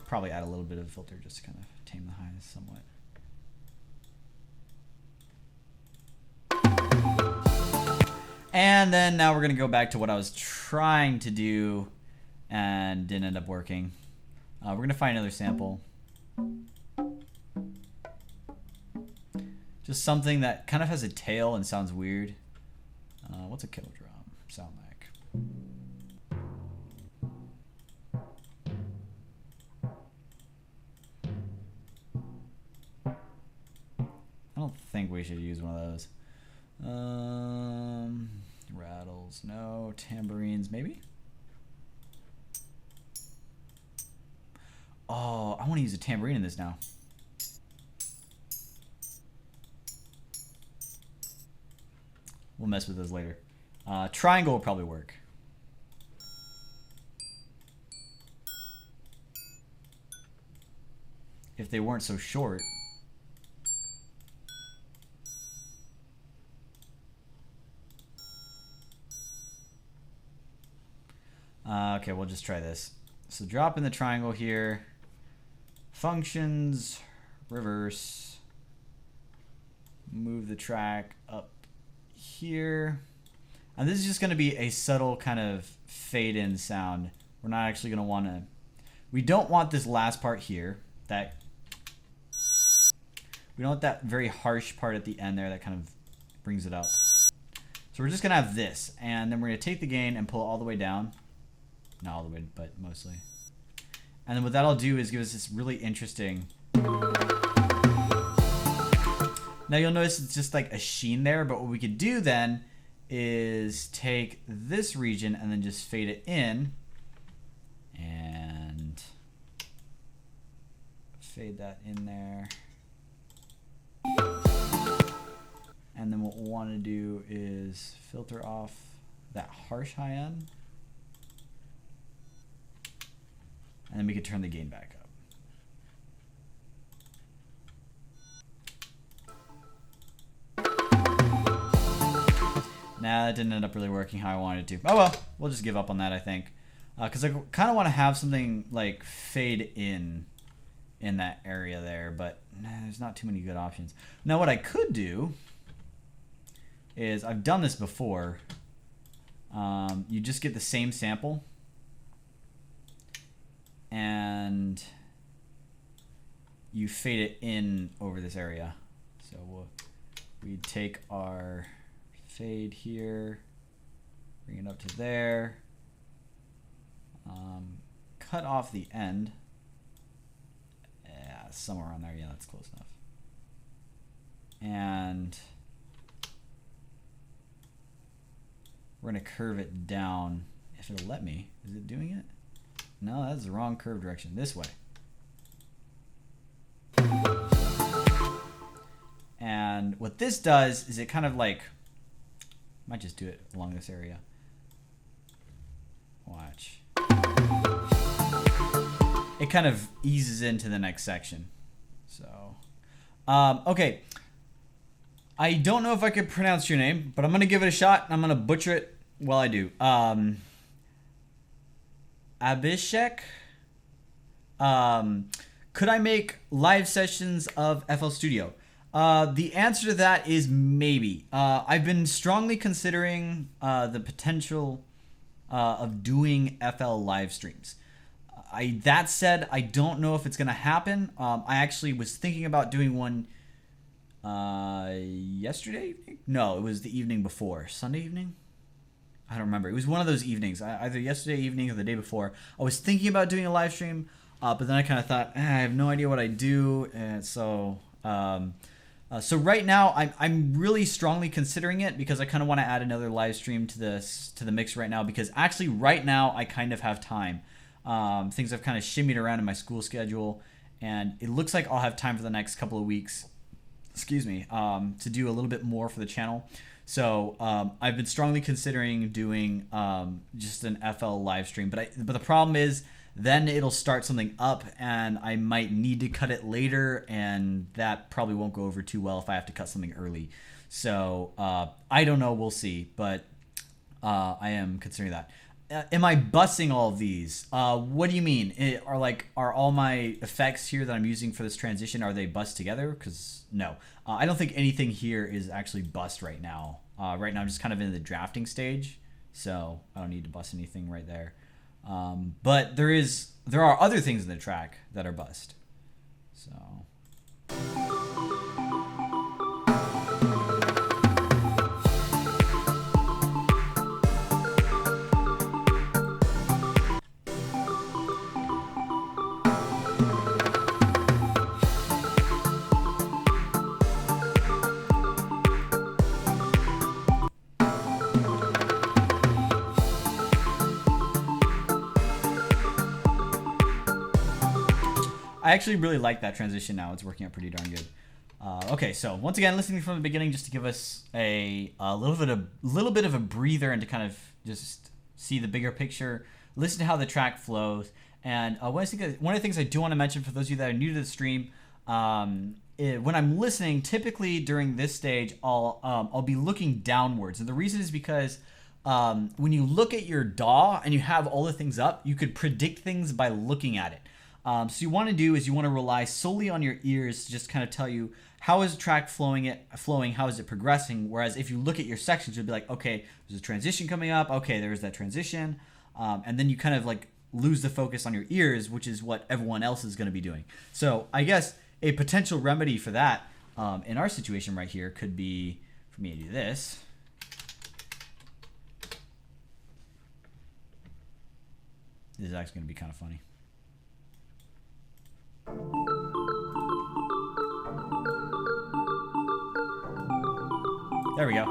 Probably add a little bit of filter just to kind of tame the highs somewhat. And then now we're going to go back to what I was trying to do and didn't end up working. We're going to find another sample. Just something that kind of has a tail and sounds weird. What's a kill drum sound like? I don't think we should use one of those. Rattles, no. Tambourines, maybe? Oh, I want to use a tambourine in this now. We'll mess with those later. Triangle will probably work. If they weren't so short. Okay, we'll just try this. So drop in the triangle here. Functions, reverse. Move the track up here. And this is just going to be a subtle kind of fade in sound. We're not actually going to want to... We don't want this last part here. That... We don't want that very harsh part at the end there that kind of brings it up. So we're just going to have this. And then we're going to take the gain and pull it all the way down. Not all the way, but mostly. And then what that'll do is give us this really interesting... Now you'll notice it's just like a sheen there, but what we could do then is take this region and then just fade it in. And fade that in there. And then what we'll want to do is filter off that harsh high end. And then we could turn the gain back up. Nah, that didn't end up really working how I wanted it to. Oh well, we'll just give up on that, I think. Because I kind of want to have something like fade in that area there, but nah, there's not too many good options. Now what I could do is, I've done this before, you just get the same sample and you fade it in over this area. So we take our fade here, bring it up to there, cut off the end. Yeah, somewhere around there. Yeah, that's close enough. And we're gonna curve it down if it'll let me. Is it doing it? No, that's the wrong curve direction. This way. And what this does is it kind of like, might just do it along this area. Watch. It kind of eases into the next section. So, okay. I don't know if I could pronounce your name, but I'm going to give it a shot. I'm going to butcher it. Well, I do. Abhishek, could I make live sessions of FL Studio? The answer to that is maybe. I've been strongly considering the potential of doing FL live streams. That said, I don't know if it's gonna happen. I actually was thinking about doing one yesterday evening. No, it was the evening before. Sunday evening. I don't remember. It was one of those evenings, either yesterday evening or the day before. I was thinking about doing a live stream, but then I kind of thought, I have no idea what I do, and so right now I'm really strongly considering it because I kind of want to add another live stream to the mix right now because actually right now I kind of have time. Things have kind of shimmied around in my school schedule, and it looks like I'll have time for the next couple of weeks. Excuse me, to do a little bit more for the channel. So I've been strongly considering doing just an FL live stream, but the problem is then it'll start something up, and I might need to cut it later, and that probably won't go over too well if I have to cut something early. So I don't know. We'll see, but I am considering that. Am I bussing all of these? What do you mean? Are all my effects here that I'm using for this transition, are they bussed together? Because no, I don't think anything here is actually bussed right now. Right now I'm just kind of in the drafting stage, so I don't need to bust anything right there. But there are other things in the track that are bussed. So. I actually really like that transition now. It's working out pretty darn good. Okay, so once again, listening from the beginning just to give us a little bit of a breather and to kind of just see the bigger picture, listen to how the track flows. And one of the things I do want to mention for those of you that are new to the stream, when I'm listening, typically during this stage, I'll be looking downwards, and the reason is because when you look at your DAW and you have all the things up, you could predict things by looking at it. So you want to do is you want to rely solely on your ears to just kind of tell you how is the track flowing, how is it progressing. Whereas if you look at your sections, you'll be like, okay, there's a transition coming up. Okay, there's that transition. And then you kind of like lose the focus on your ears, which is what everyone else is going to be doing. So I guess a potential remedy for that in our situation right here could be for me to do this. This is actually going to be kind of funny. There we go.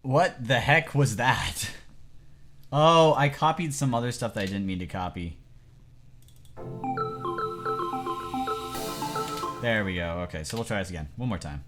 What the heck was that? Oh, I copied some other stuff that I didn't mean to copy. There we go. Okay, so we'll try this again. One more time.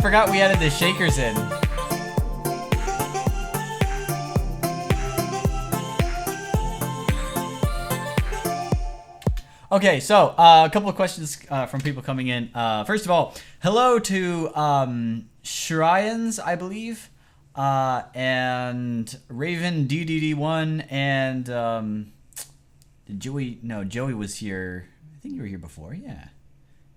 forgot we added the shakers in. Okay, so a couple of questions from people coming in. First of all, hello to Shryans, I believe, and Raven DDD1, and Joey. No, Joey was here. I think you were here before.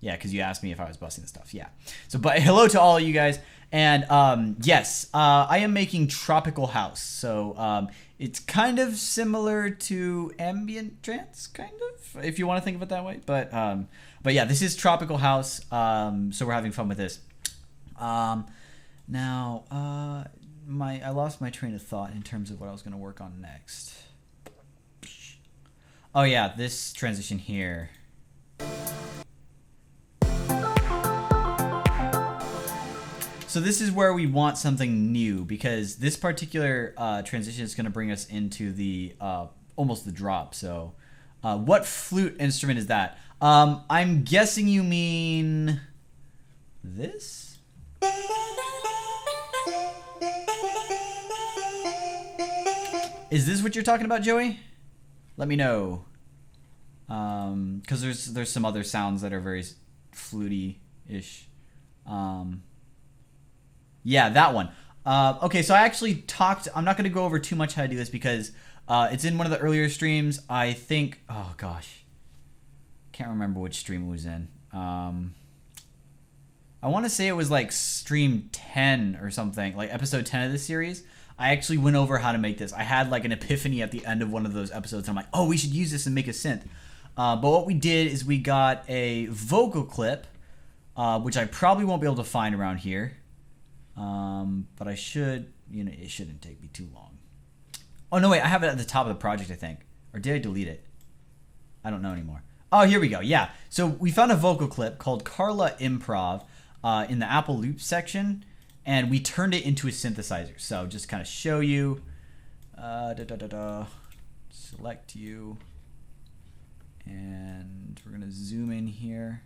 Yeah, because you asked me if I was busting the stuff. Yeah. So, but hello to all of you guys, and yes, I am making Tropical House. So it's kind of similar to ambient trance, kind of, if you want to think of it that way. But yeah, this is Tropical House. So we're having fun with this. Now, I lost my train of thought in terms of what I was going to work on next. Oh yeah, this transition here. So this is where we want something new, because this particular transition is going to bring us into the almost the drop. So what flute instrument is that? I'm guessing you mean this? Is this what you're talking about, Joey? Let me know. Because there's some other sounds that are very fluty-ish. Yeah, that one. Okay, so I actually talked... I'm not going to go over too much how to do this because it's in one of the earlier streams. I think... Oh, gosh. Can't remember which stream it was in. I want to say it was like stream 10 or something, like episode 10 of this series. I actually went over how to make this. I had like an epiphany at the end of one of those episodes. And I'm like, oh, we should use this and make a synth. But what we did is we got a vocal clip, which I probably won't be able to find around here. But I should, it shouldn't take me too long. Oh, no, wait, I have it at the top of the project, I think. Or did I delete it? I don't know anymore. Oh, here we go. Yeah. So we found a vocal clip called Carla Improv in the Apple Loop section, and we turned it into a synthesizer. So just kind of show you. Select you. And we're going to zoom in here.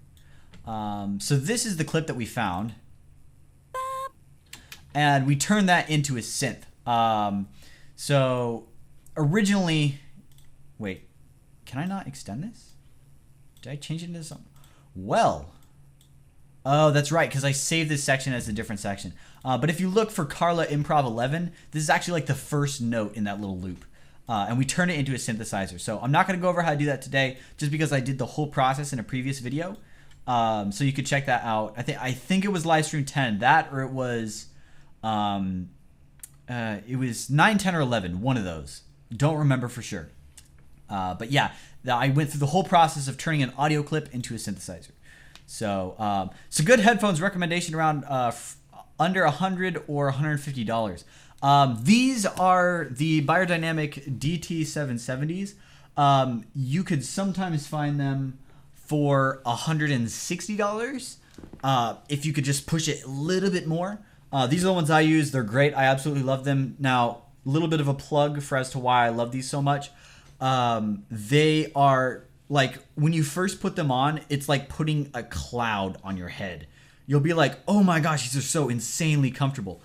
So this is the clip that we found. And we turned that into a synth. So originally, wait, can I not extend this? Did I change it into something? Well, oh, that's right, because I saved this section as a different section. But if you look for Carla Improv 11, this is actually like the first note in that little loop. And we turned it into a synthesizer. So I'm not going to go over how to do that today, just because I did the whole process in a previous video. So you could check that out. I think it was livestream 10, that, or it was 9, 10, or 11, one of those. Don't remember for sure. But yeah, I went through the whole process of turning an audio clip into a synthesizer. So good headphones recommendation around under $100 or $150. These are the Beyerdynamic DT770s. You could sometimes find them for $160 if you could just push it a little bit more. These are the ones I use. They're great. I absolutely love them. Now, a little bit of a plug for as to why I love these so much. They are like, when you first put them on, it's like putting a cloud on your head. You'll be like, oh my gosh, these are so insanely comfortable.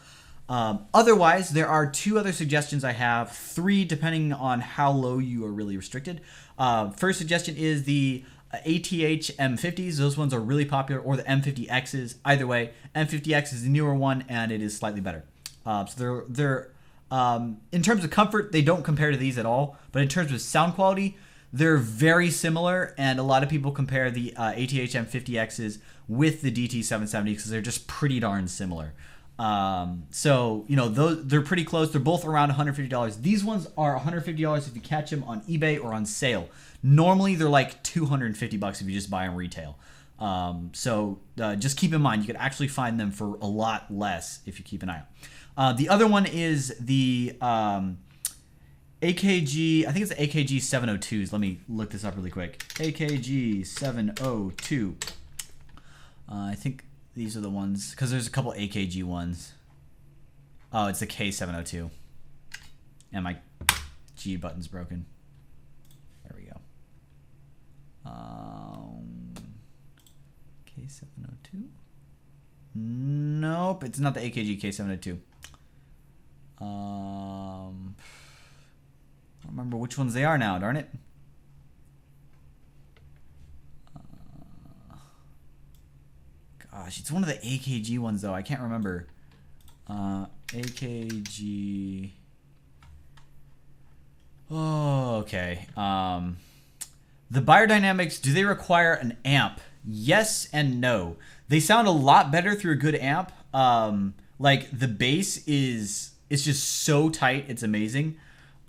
Otherwise, there are 2 other suggestions I have, 3 depending on how low you are really restricted. First suggestion is the ATH M50s. Those ones are really popular, or the M50Xs. Either way, M50X is the newer one, and it is slightly better. So they're in terms of comfort, they don't compare to these at all. But in terms of sound quality, they're very similar, and a lot of people compare the ATH M50Xs with the DT770 because they're just pretty darn similar. So those, they're pretty close. They're both around $150. These ones are $150 if you catch them on eBay or on sale. Normally they're like $250 if you just buy them retail. So just keep in mind, you could actually find them for a lot less if you keep an eye out. The other one is the AKG, I think it's the AKG 702s. Let me look this up really quick. AKG 702. I think these are the ones, because there's a couple AKG ones. Oh, it's the K702. And my G button's broken. There we go. K702. Nope, it's not the AKG K702. I don't remember which ones they are now, darn it. Gosh, it's one of the AKG ones though. I can't remember. AKG. Oh, okay. The Biodynamics, do they require an amp? Yes and no. They sound a lot better through a good amp. Like the bass is, it's just so tight, it's amazing.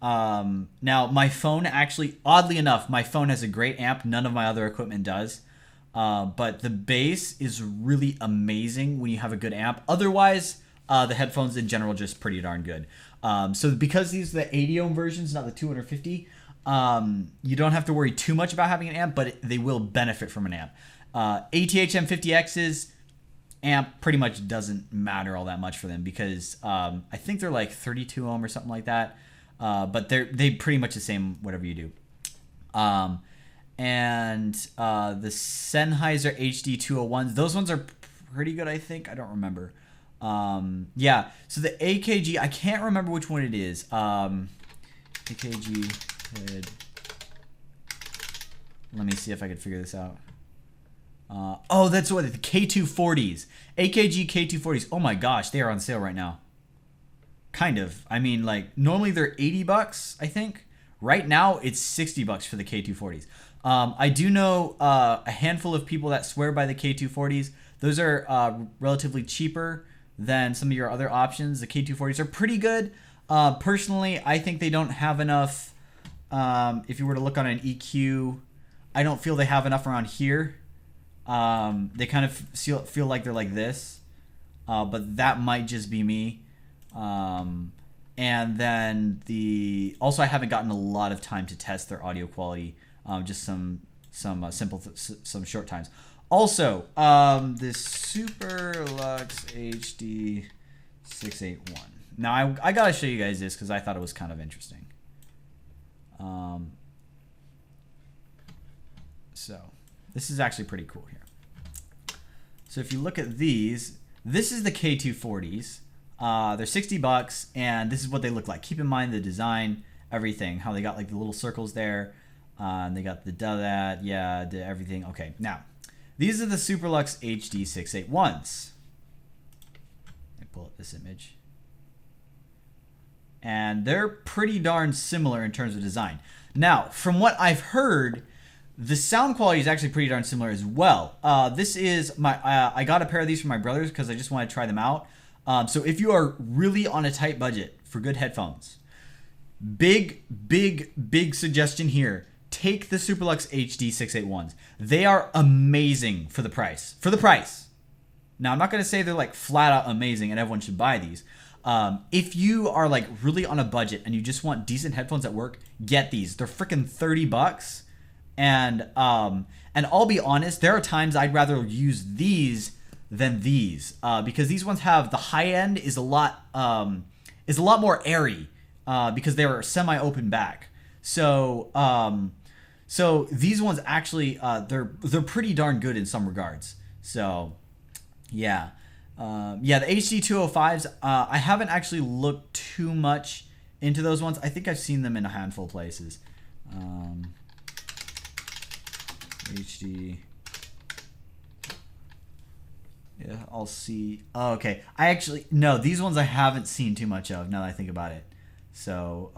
Now my phone actually, oddly enough, my phone has a great amp. None of my other equipment does. But the bass is really amazing when you have a good amp. Otherwise, the headphones in general just pretty darn good. So because these are the 80 ohm versions, not the 250, you don't have to worry too much about having an amp, but they will benefit from an amp. ATH M50X's amp pretty much doesn't matter all that much for them because I think they're like 32 ohm or something like that. But they pretty much the same whatever you do. And the Sennheiser HD 201s, those ones are pretty good, I think. I don't remember. Yeah, so the AKG, I can't remember which one it is. AKG head. Let me see if I can figure this out. Oh, that's what the K240s. AKG K240s. Oh my gosh, they are on sale right now. Kind of. I mean, like normally they're $80, I think. Right now it's $60 for the K240s. I do know a handful of people that swear by the K240s. Those are relatively cheaper than some of your other options. The K240s are pretty good. Personally, I think they don't have enough. If you were to look on an EQ, I don't feel they have enough around here. They kind of feel like they're like this, but that might just be me. And then also I haven't gotten a lot of time to test their audio quality. Just some short times. Also, this Super Lux HD 681. Now I gotta show you guys this because I thought it was kind of interesting. So this is actually pretty cool here. So if you look at these, this is the K240s. They're $60, and this is what they look like. Keep in mind the design, everything, how they got like the little circles there. And they got the everything. Okay, now these are the Superlux HD 681s. Let me pull up this image. And they're pretty darn similar in terms of design. Now, from what I've heard, the sound quality is actually pretty darn similar as well. This is I got a pair of these for my brothers because I just want to try them out. So if you are really on a tight budget for good headphones, big suggestion here. Take the Superlux HD 681s. They are amazing for the price. Now, I'm not going to say they're like flat out amazing and everyone should buy these. If you are like really on a budget and you just want decent headphones at work, get these. They're freaking $30. And I'll be honest, there are times I'd rather use these than these because these ones have the high end is a lot more airy because they're semi-open back. So these ones actually they're pretty darn good in some regards. So yeah, the HD 205s I haven't actually looked too much into those ones. I think I've seen them in a handful of places. HD. Yeah, I'll see. Oh, okay. No, these ones I haven't seen too much of now that I think about it. So,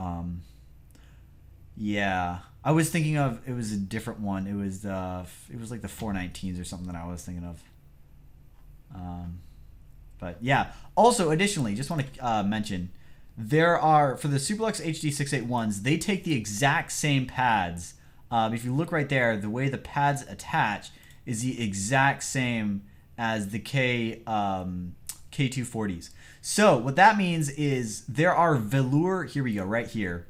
yeah. I was thinking of, it was a different one. It was like the 419s or something that I was thinking of. But yeah. Also, additionally, just want to mention, there are, for the Superlux HD 681s, they take the exact same pads. If you look right there, the way the pads attach is the exact same as the K240s. So what that means is there are velour, here we go, right here.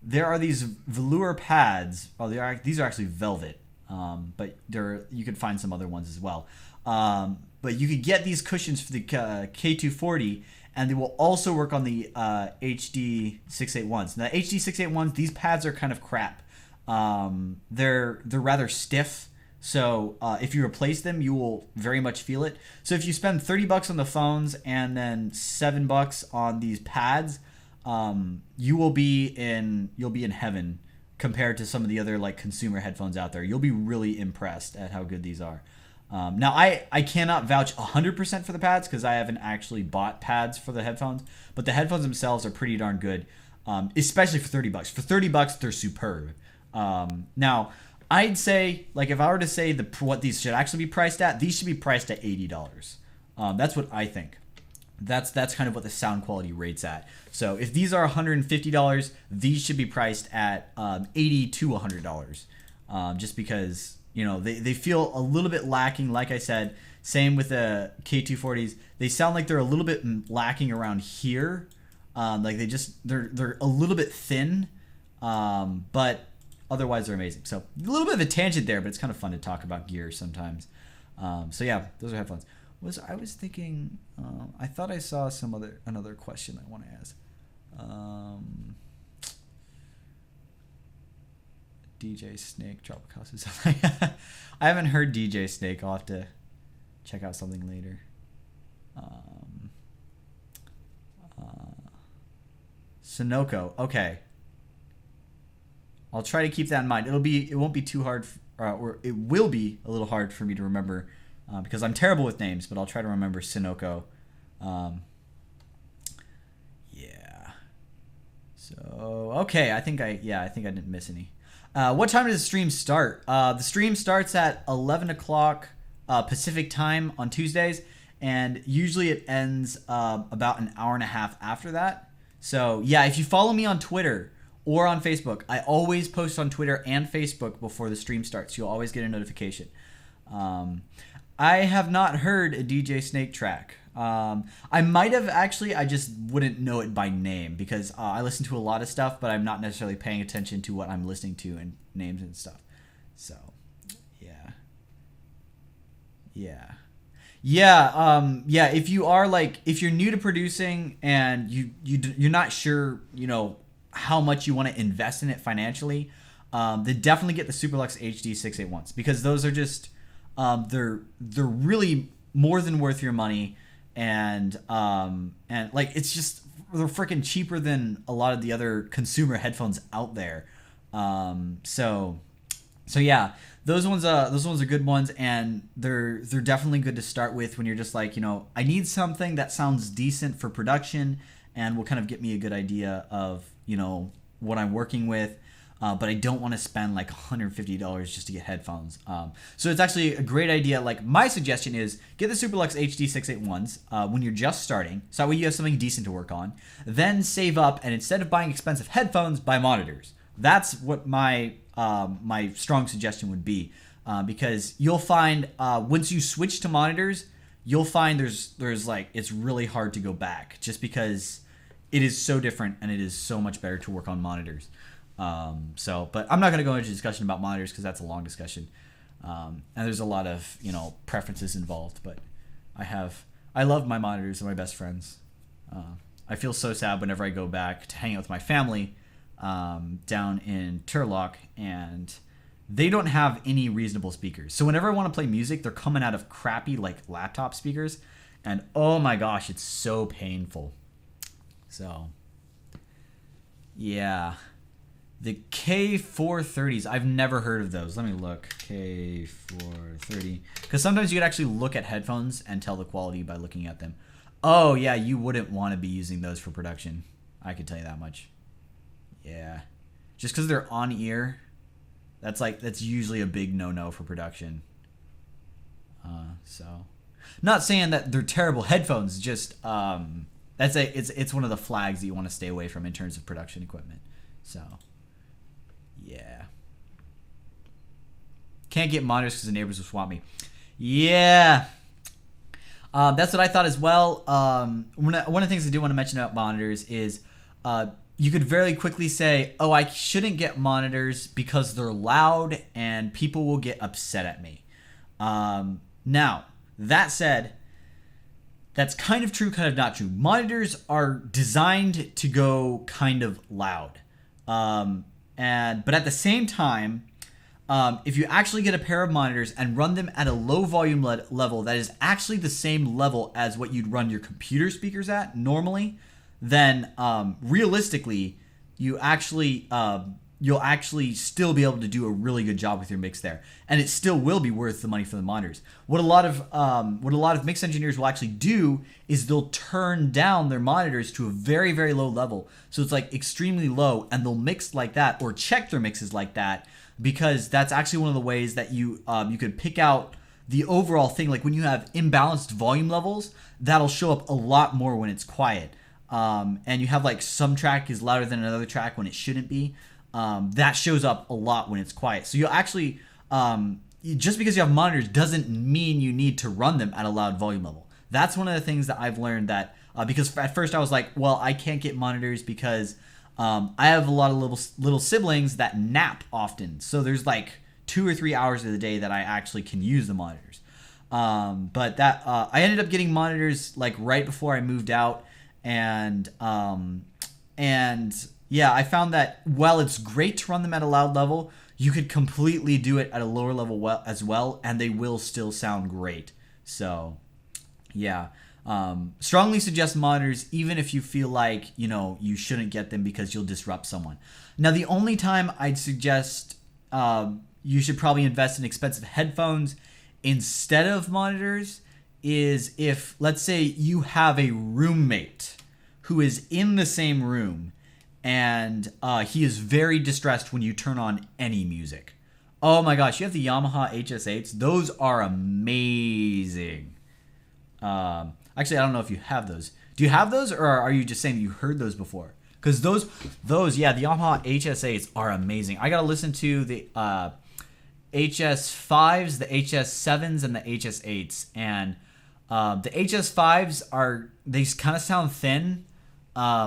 There are these velour pads. Well, these are actually velvet, but you could find some other ones as well. But you could get these cushions for the K240, and they will also work on the HD 681s. Now, HD 681s, these pads are kind of crap. They're rather stiff. So if you replace them, you will very much feel it. So if you spend $30 on the phones and then $7 on these pads, you'll be in heaven compared to some of the other like consumer headphones out there. You'll be really impressed at how good these are. Now I cannot vouch 100% for the pads because I haven't actually bought pads for the headphones, but the headphones themselves are pretty darn good, especially for $30. For $30, they're superb. Now I'd say, like, if I were to say what these should actually be priced at, these should be priced at $80. That's what I think. That's kind of what the sound quality rates at. So if these are $150, these should be priced at $80 to $100. Just because, you know, they feel a little bit lacking. Like I said, same with the K240s. They sound like they're a little bit lacking around here. Like they're a little bit thin, but otherwise they're amazing. So a little bit of a tangent there, but it's kind of fun to talk about gear sometimes. So yeah, those are headphones. I was thinking, I thought I saw another question I want to ask. DJ Snake, Tropic House is I haven't heard DJ Snake. I'll have to check out something later. Sunoco, okay. I'll try to keep that in mind. It won't be too hard, or it will be a little hard for me to remember, because I'm terrible with names. But I'll try to remember Sunoco. Yeah. So okay, I think I didn't miss any. What time does the stream start? The stream starts at 11 o'clock Pacific time on Tuesdays, and usually it ends about an hour and a half after that. So yeah, if you follow me on Twitter or on Facebook, I always post on Twitter and Facebook before the stream starts. You'll always get a notification. I have not heard a DJ Snake track. I might have actually, I just wouldn't know it by name because I listen to a lot of stuff, but I'm not necessarily paying attention to what I'm listening to and names and stuff. So, yeah. If you are if you're new to producing and you're not sure, how much you want to invest in it financially, then definitely get the Superlux HD 681s because those are just, they're really more than worth your money. And it's just, they're freaking cheaper than a lot of the other consumer headphones out there. So yeah, those ones are good ones, and they're definitely good to start with when you're just like, I need something that sounds decent for production and will kind of get me a good idea of, what I'm working with. But I don't want to spend like $150 just to get headphones. So it's actually a great idea. Like, my suggestion is get the Superlux HD 681s when you're just starting. So that way you have something decent to work on. Then save up, and instead of buying expensive headphones, buy monitors. That's what my strong suggestion would be. Because you'll find once you switch to monitors, you'll find there's like, it's really hard to go back just because it is so different and it is so much better to work on monitors. But I'm not going to go into a discussion about monitors because that's a long discussion. And there's a lot of, preferences involved, but I love my monitors. They're my best friends. I feel so sad whenever I go back to hang out with my family, down in Turlock, and they don't have any reasonable speakers. So whenever I want to play music, they're coming out of crappy, laptop speakers. And oh my gosh, it's so painful. So, yeah. The K430s, I've never heard of those. Let me look. K430. Because sometimes you could actually look at headphones and tell the quality by looking at them. Oh, yeah, you wouldn't want to be using those for production. I can tell you that much. Yeah. Just because they're on ear, that's usually a big no-no for production. So, not saying that they're terrible headphones, just it's one of the flags that you want to stay away from in terms of production equipment. So, yeah. Can't get monitors because the neighbors will swat me. Yeah. That's what I thought as well. One of the things I do want to mention about monitors is you could very quickly say, oh, I shouldn't get monitors because they're loud and people will get upset at me. Now, that said, that's kind of true, kind of not true. Monitors are designed to go kind of loud. But at the same time, if you actually get a pair of monitors and run them at a low volume level that is actually the same level as what you'd run your computer speakers at normally, then realistically, you'll actually still be able to do a really good job with your mix there, and it still will be worth the money for the monitors. What a lot of mix engineers will actually do is they'll turn down their monitors to a very, very low level, so it's like extremely low, and they'll mix like that or check their mixes like that, because that's actually one of the ways that you could pick out the overall thing. Like when you have imbalanced volume levels, that'll show up a lot more when it's quiet, and you have like some track is louder than another track when it shouldn't be. That shows up a lot when it's quiet. So you'll actually, just because you have monitors doesn't mean you need to run them at a loud volume level. That's one of the things that I've learned, that because at first I was like, well, I can't get monitors because I have a lot of little siblings that nap often. So there's like 2 or 3 hours of the day that I actually can use the monitors. But that I ended up getting monitors like right before I moved out, and yeah, I found that while it's great to run them at a loud level, you could completely do it at a lower level as well, and they will still sound great. So, yeah. Strongly suggest monitors, even if you feel like, you shouldn't get them because you'll disrupt someone. Now, the only time I'd suggest you should probably invest in expensive headphones instead of monitors is if, let's say, you have a roommate who is in the same room, and he is very distressed when you turn on any music. Oh my gosh, you have the Yamaha HS8s. Those are amazing. Actually, I don't know if you have those. Do you have those, or are you just saying that you heard those before? Because those, yeah, the Yamaha HS8s are amazing. I got to listen to the HS5s, the HS7s, and the HS8s. And the HS5s they kind of sound thin.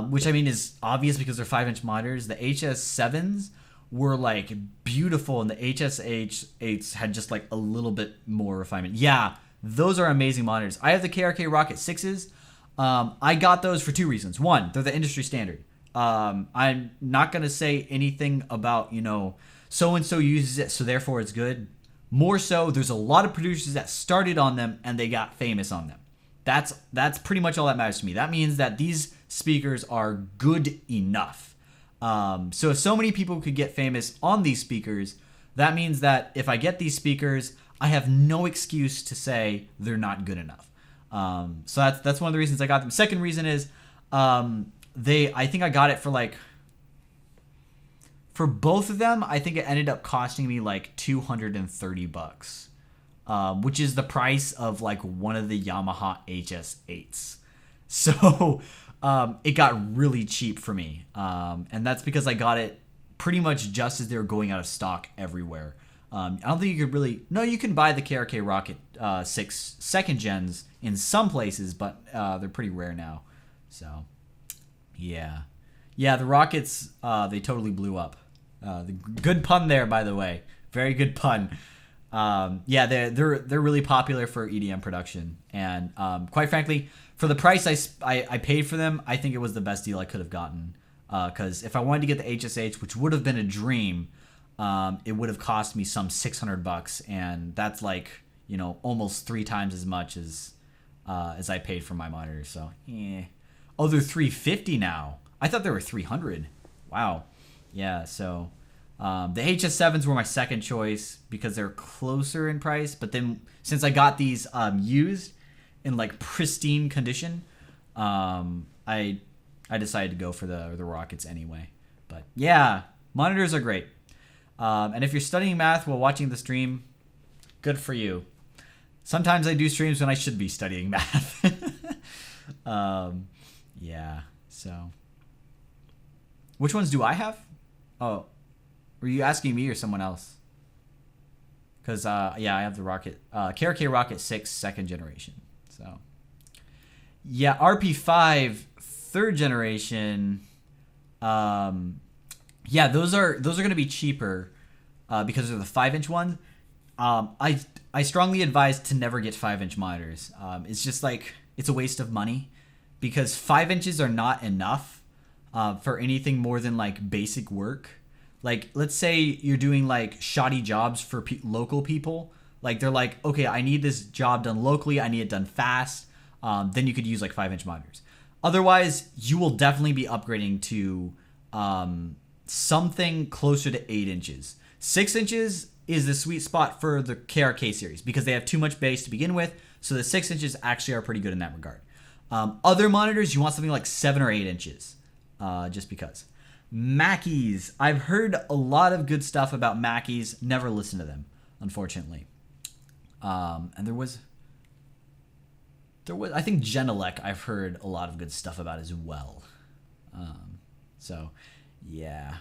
Which I mean is obvious because they're 5-inch monitors. The HS7s were like beautiful, and the HS8s had just like a little bit more refinement. Yeah, those are amazing monitors. I have the KRK Rocket 6s. I got those for 2 reasons. One, they're the industry standard. I'm not going to say anything about, so-and-so uses it, so therefore it's good. More so, there's a lot of producers that started on them and they got famous on them. That's pretty much all that matters to me. That means that these speakers are good enough. So if so many people could get famous on these speakers, that means that if I get these speakers, I have no excuse to say they're not good enough. So that's one of the reasons I got them. Second reason is I think I got it for both of them. I think it ended up costing me like $230. Which is the price of like one of the Yamaha HS8s. So it got really cheap for me. And that's because I got it pretty much just as they were going out of stock everywhere. I don't think you could really... No, you can buy the KRK Rocket 6 second gens in some places, but they're pretty rare now. So, yeah. Yeah, the Rockets, they totally blew up. Good pun there, by the way. Very good pun. Yeah, they're really popular for EDM production, and quite frankly, for the price I paid for them, I think it was the best deal I could have gotten. Because if I wanted to get the HSH, which would have been a dream, it would have cost me some $600, and that's like almost 3 times as much as I paid for my monitor. So, oh, they're $350 now. I thought they were $300. Wow. Yeah. So. The HS7s were my second choice because they're closer in price, but then since I got these used in like pristine condition, I decided to go for the Rockets anyway. But yeah, monitors are great. And if you're studying math while watching the stream, good for you. Sometimes I do streams when I should be studying math. Yeah, so. Which ones do I have? Oh. Were you asking me or someone else? Because, yeah, I have the KRK Rocket 6 second generation. So, yeah, RP5 third generation. Yeah, those are going to be cheaper because they're the 5-inch one. I strongly advise to never get 5-inch monitors. It's just like, it's a waste of money because 5 inches are not enough for anything more than like basic work. Like, let's say you're doing like shoddy jobs for local people. Like, they're like, okay, I need this job done locally. I need it done fast. Then you could use like 5-inch monitors. Otherwise, you will definitely be upgrading to something closer to 8 inches. 6 inches is the sweet spot for the KRK series because they have too much bass to begin with. So the 6 inches actually are pretty good in that regard. Other monitors, you want something like 7 or 8 inches, just because. Mackeys. I've heard a lot of good stuff about Mackeys. Never listened to them, unfortunately. And there was, I think Genelec I've heard a lot of good stuff about as well. So, yeah.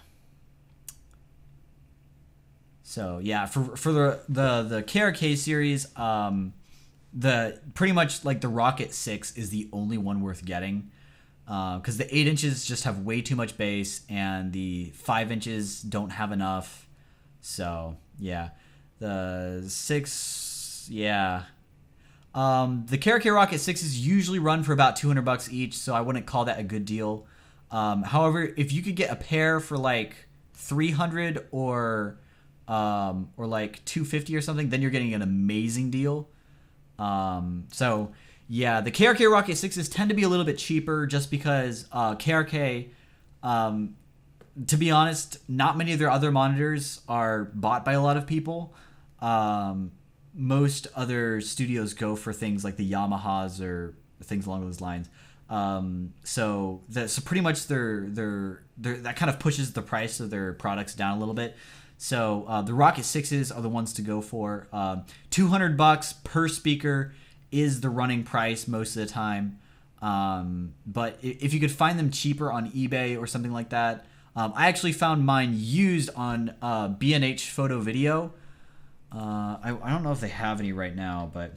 So, yeah, for the KRK series, the pretty much like the Rocket 6 is the only one worth getting. Because the 8 inches just have way too much bass, and the 5 inches don't have enough. So, yeah. The 6, yeah. The KRK Rocket 6s usually run for about $200 each, so I wouldn't call that a good deal. However, if you could get a pair for like $300 or like $250 or something, then you're getting an amazing deal. So yeah, the KRK Rocket 6s tend to be a little bit cheaper just because KRK, to be honest, not many of their other monitors are bought by a lot of people. Most other studios go for things like the Yamahas or things along those lines. So pretty much their that kind of pushes the price of their products down a little bit. So the Rocket 6s are the ones to go for. $200 per speaker is the running price most of the time. But if you could find them cheaper on eBay or something like that, I actually found mine used on B&H Photo Video. I don't know if they have any right now, but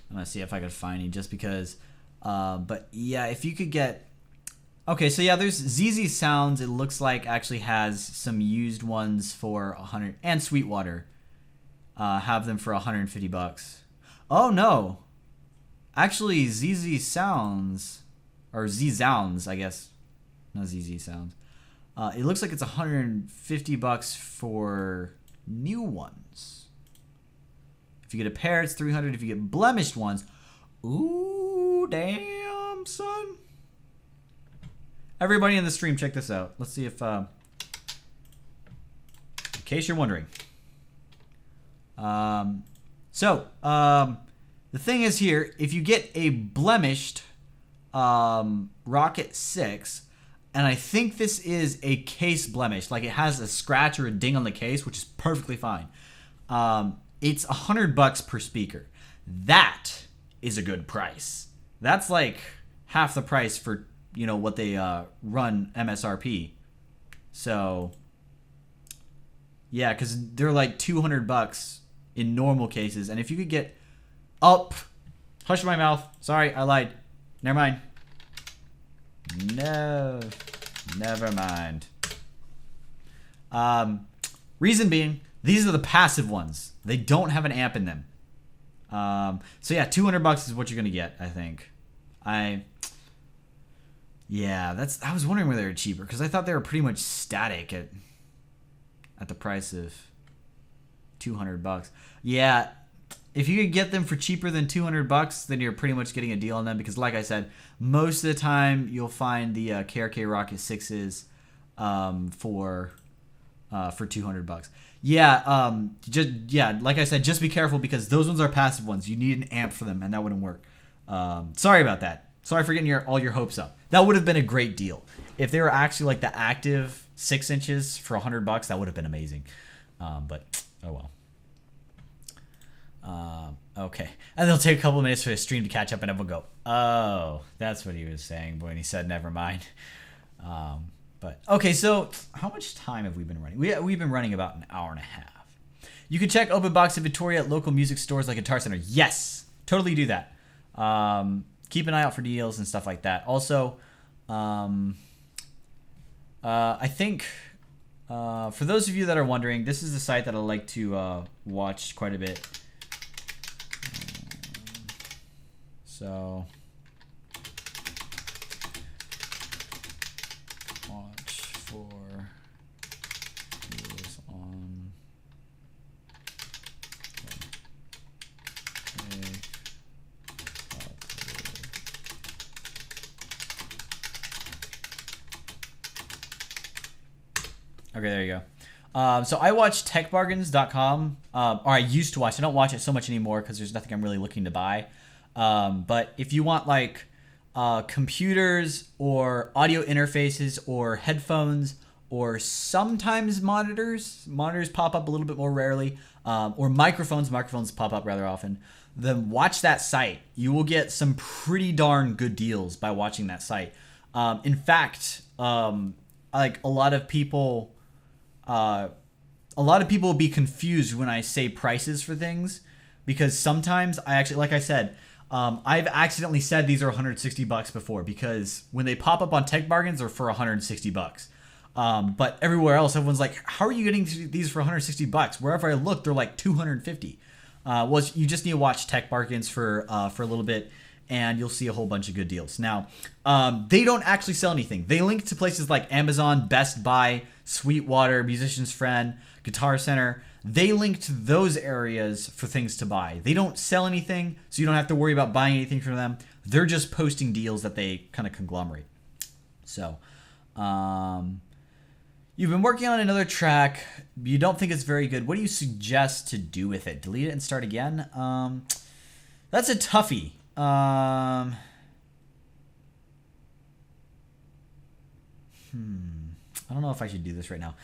I'm gonna see if I could find any just because. But yeah, if you could get. Okay, so yeah, there's ZZ Sounds. It looks like actually has some used ones for 100, and Sweetwater have them for $150. Oh no, actually ZZ Sounds or Z-Sounds, I guess, not ZZ Sounds. It looks like it's $150 for new ones. If you get a pair, it's $300. If you get blemished ones, ooh, damn, son. Everybody in the stream, check this out. Let's see if, in case you're wondering. The thing is here, if you get a blemished Rocket 6, and I think this is a case blemish, like it has a scratch or a ding on the case, which is perfectly fine. It's $100 per speaker. That is a good price. That's like half the price for what they run MSRP. So yeah, because they're like $200 in normal cases, and if you could get hush my mouth. Sorry, I lied. Never mind. No, never mind. Reason being, these are the passive ones. They don't have an amp in them. So yeah, $200 is what you're gonna get, I think. I was wondering whether they were cheaper because I thought they were pretty much static at the price of $200. Yeah, if you could get them for cheaper than $200, then you're pretty much getting a deal on them because, like I said, most of the time you'll find the KRK Rocket 6s for $200. Yeah, like I said, just be careful because those ones are passive ones. You need an amp for them, and that wouldn't work. Sorry about that. Sorry for getting all your hopes up. That would have been a great deal. If they were actually like the active 6 inches for $100, that would have been amazing. But oh well. Okay. And they'll take a couple of minutes for the stream to catch up, and everyone will go, oh, that's what he was saying when he said never mind. But okay, so how much time have we been running? We've been running about an hour and a half. You can check open box inventory at local music stores like Guitar Center. Yes, totally do that. Keep an eye out for deals and stuff like that. Also, I think for those of you that are wondering, this is the site that I like to watch quite a bit. So for use on Okay, there you go. So I watch techbargains.com, or I used to watch. I don't watch it so much anymore because there's nothing I'm really looking to buy. But if you want like computers or audio interfaces or headphones or sometimes monitors pop up a little bit more rarely, or microphones pop up rather often, then watch that site. You will get some pretty darn good deals by watching that site. In fact, like a lot of people will be confused when I say prices for things, because sometimes I actually, like I said, I've accidentally said these are $160 before, because when they pop up on Tech Bargains, they're for $160. But everywhere else, everyone's like, how are you getting these for $160? Wherever I look, they're like $250. Well, you just need to watch Tech Bargains for a little bit, and you'll see a whole bunch of good deals. Now, they don't actually sell anything. They link to places like Amazon, Best Buy, Sweetwater, Musician's Friend, Guitar Center. They link to those areas for things to buy. They don't sell anything, so you don't have to worry about buying anything from them. They're just posting deals that they kind of conglomerate. So, you've been working on another track. You don't think it's very good. What do you suggest to do with it? Delete it and start again? That's a toughie. I don't know if I should do this right now.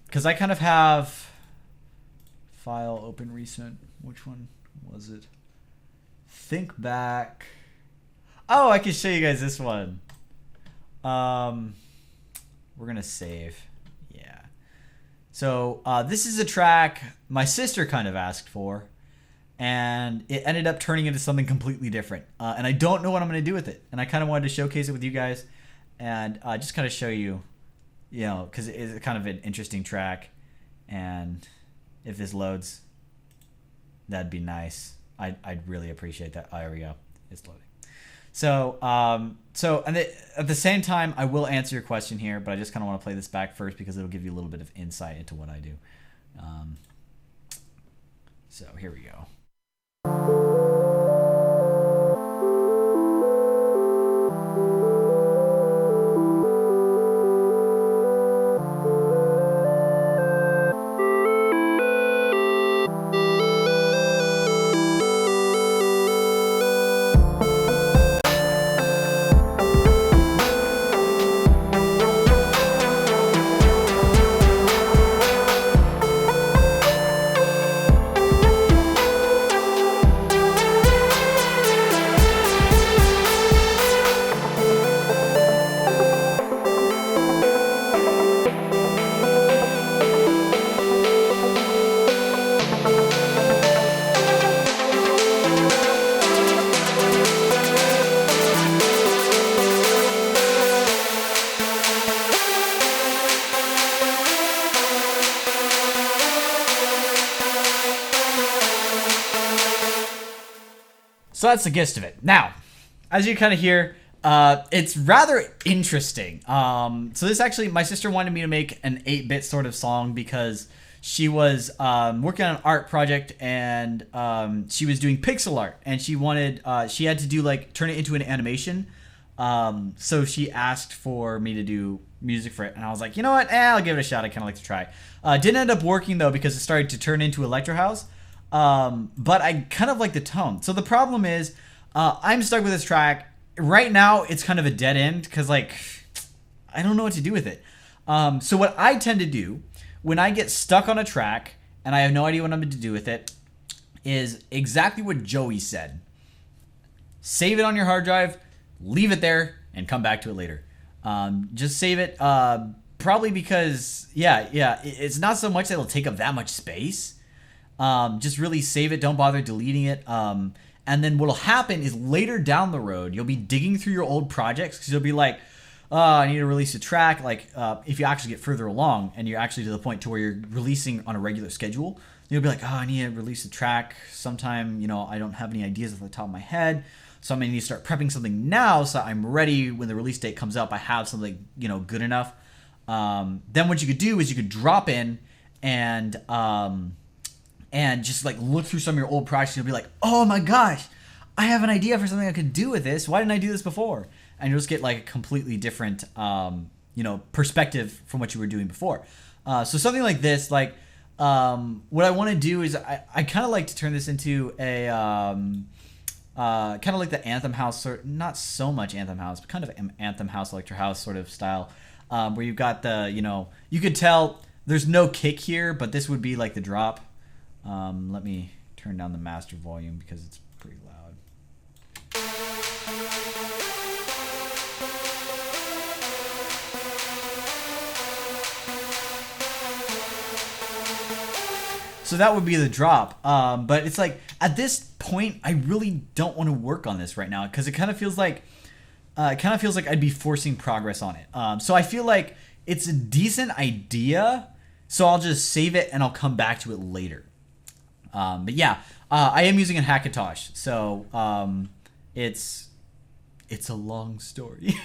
Because I kind of have file open recent. Which one was it? Think back. Oh, I can show you guys this one. We're going to save. Yeah. So this is a track my sister kind of asked for, and it ended up turning into something completely different. And I don't know what I'm going to do with it. And I kind of wanted to showcase it with you guys and just kind of show you, because it is kind of an interesting track. And if this loads, that'd be nice. I'd really appreciate that. Oh, there we go. It's loading. So, and at the same time, I will answer your question here, but I just kind of want to play this back first because it'll give you a little bit of insight into what I do. So here we go. So that's the gist of it. Now, as you kind of hear, it's rather interesting. So this actually, my sister wanted me to make an 8-bit sort of song because she was working on an art project and she was doing pixel art, and she wanted, she had to do turn it into an animation. So she asked for me to do music for it, and I was like, you know what? I'll give it a shot. I kind of like to try. Didn't end up working though because it started to turn into Electro House. But I kind of like the tone. So the problem is, I'm stuck with this track right now. It's kind of a dead end because I don't know what to do with it. So what I tend to do when I get stuck on a track and I have no idea what I'm going to do with it is exactly what Joey said. Save it on your hard drive, leave it there, and come back to it later. Just save it. Probably because, it's not so much that it'll take up that much space. Just really save it. Don't bother deleting it. And then what'll happen is later down the road, you'll be digging through your old projects because you'll be like, I need to release a track. If you actually get further along and you're actually to the point to where you're releasing on a regular schedule, you'll be like, I need to release a track sometime. I don't have any ideas off the top of my head. So I'm going to need to start prepping something now so I'm ready when the release date comes up. I have something, good enough. Then what you could do is you could drop in and just like look through some of your old projects and you'll be like, oh my gosh, I have an idea for something I could do with this. Why didn't I do this before? And you'll just get like a completely different, perspective from what you were doing before. So something like this, like what I want to do is I kind of like to turn this into a kind of like the Anthem House, or not so much Anthem House, but kind of Anthem House, Electro House sort of style, where you've got the, you could tell there's no kick here, but this would be like the drop. Let me turn down the master volume because it's pretty loud. So that would be the drop. But it's like at this point, I really don't want to work on this right now because it kind of feels like I'd be forcing progress on it. So I feel like it's a decent idea. So I'll just save it and I'll come back to it later. But yeah, I am using a Hackintosh, so it's a long story.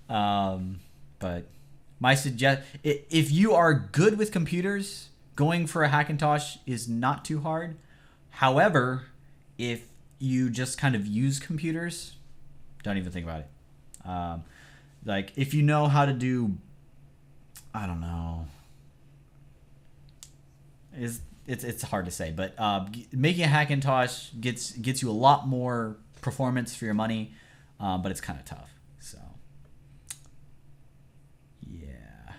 But my if you are good with computers, going for a Hackintosh is not too hard. However, if you just kind of use computers, don't even think about it. Like if you know how to do, I don't know. It's hard to say, but making a Hackintosh gets you a lot more performance for your money, but it's kind of tough. So yeah,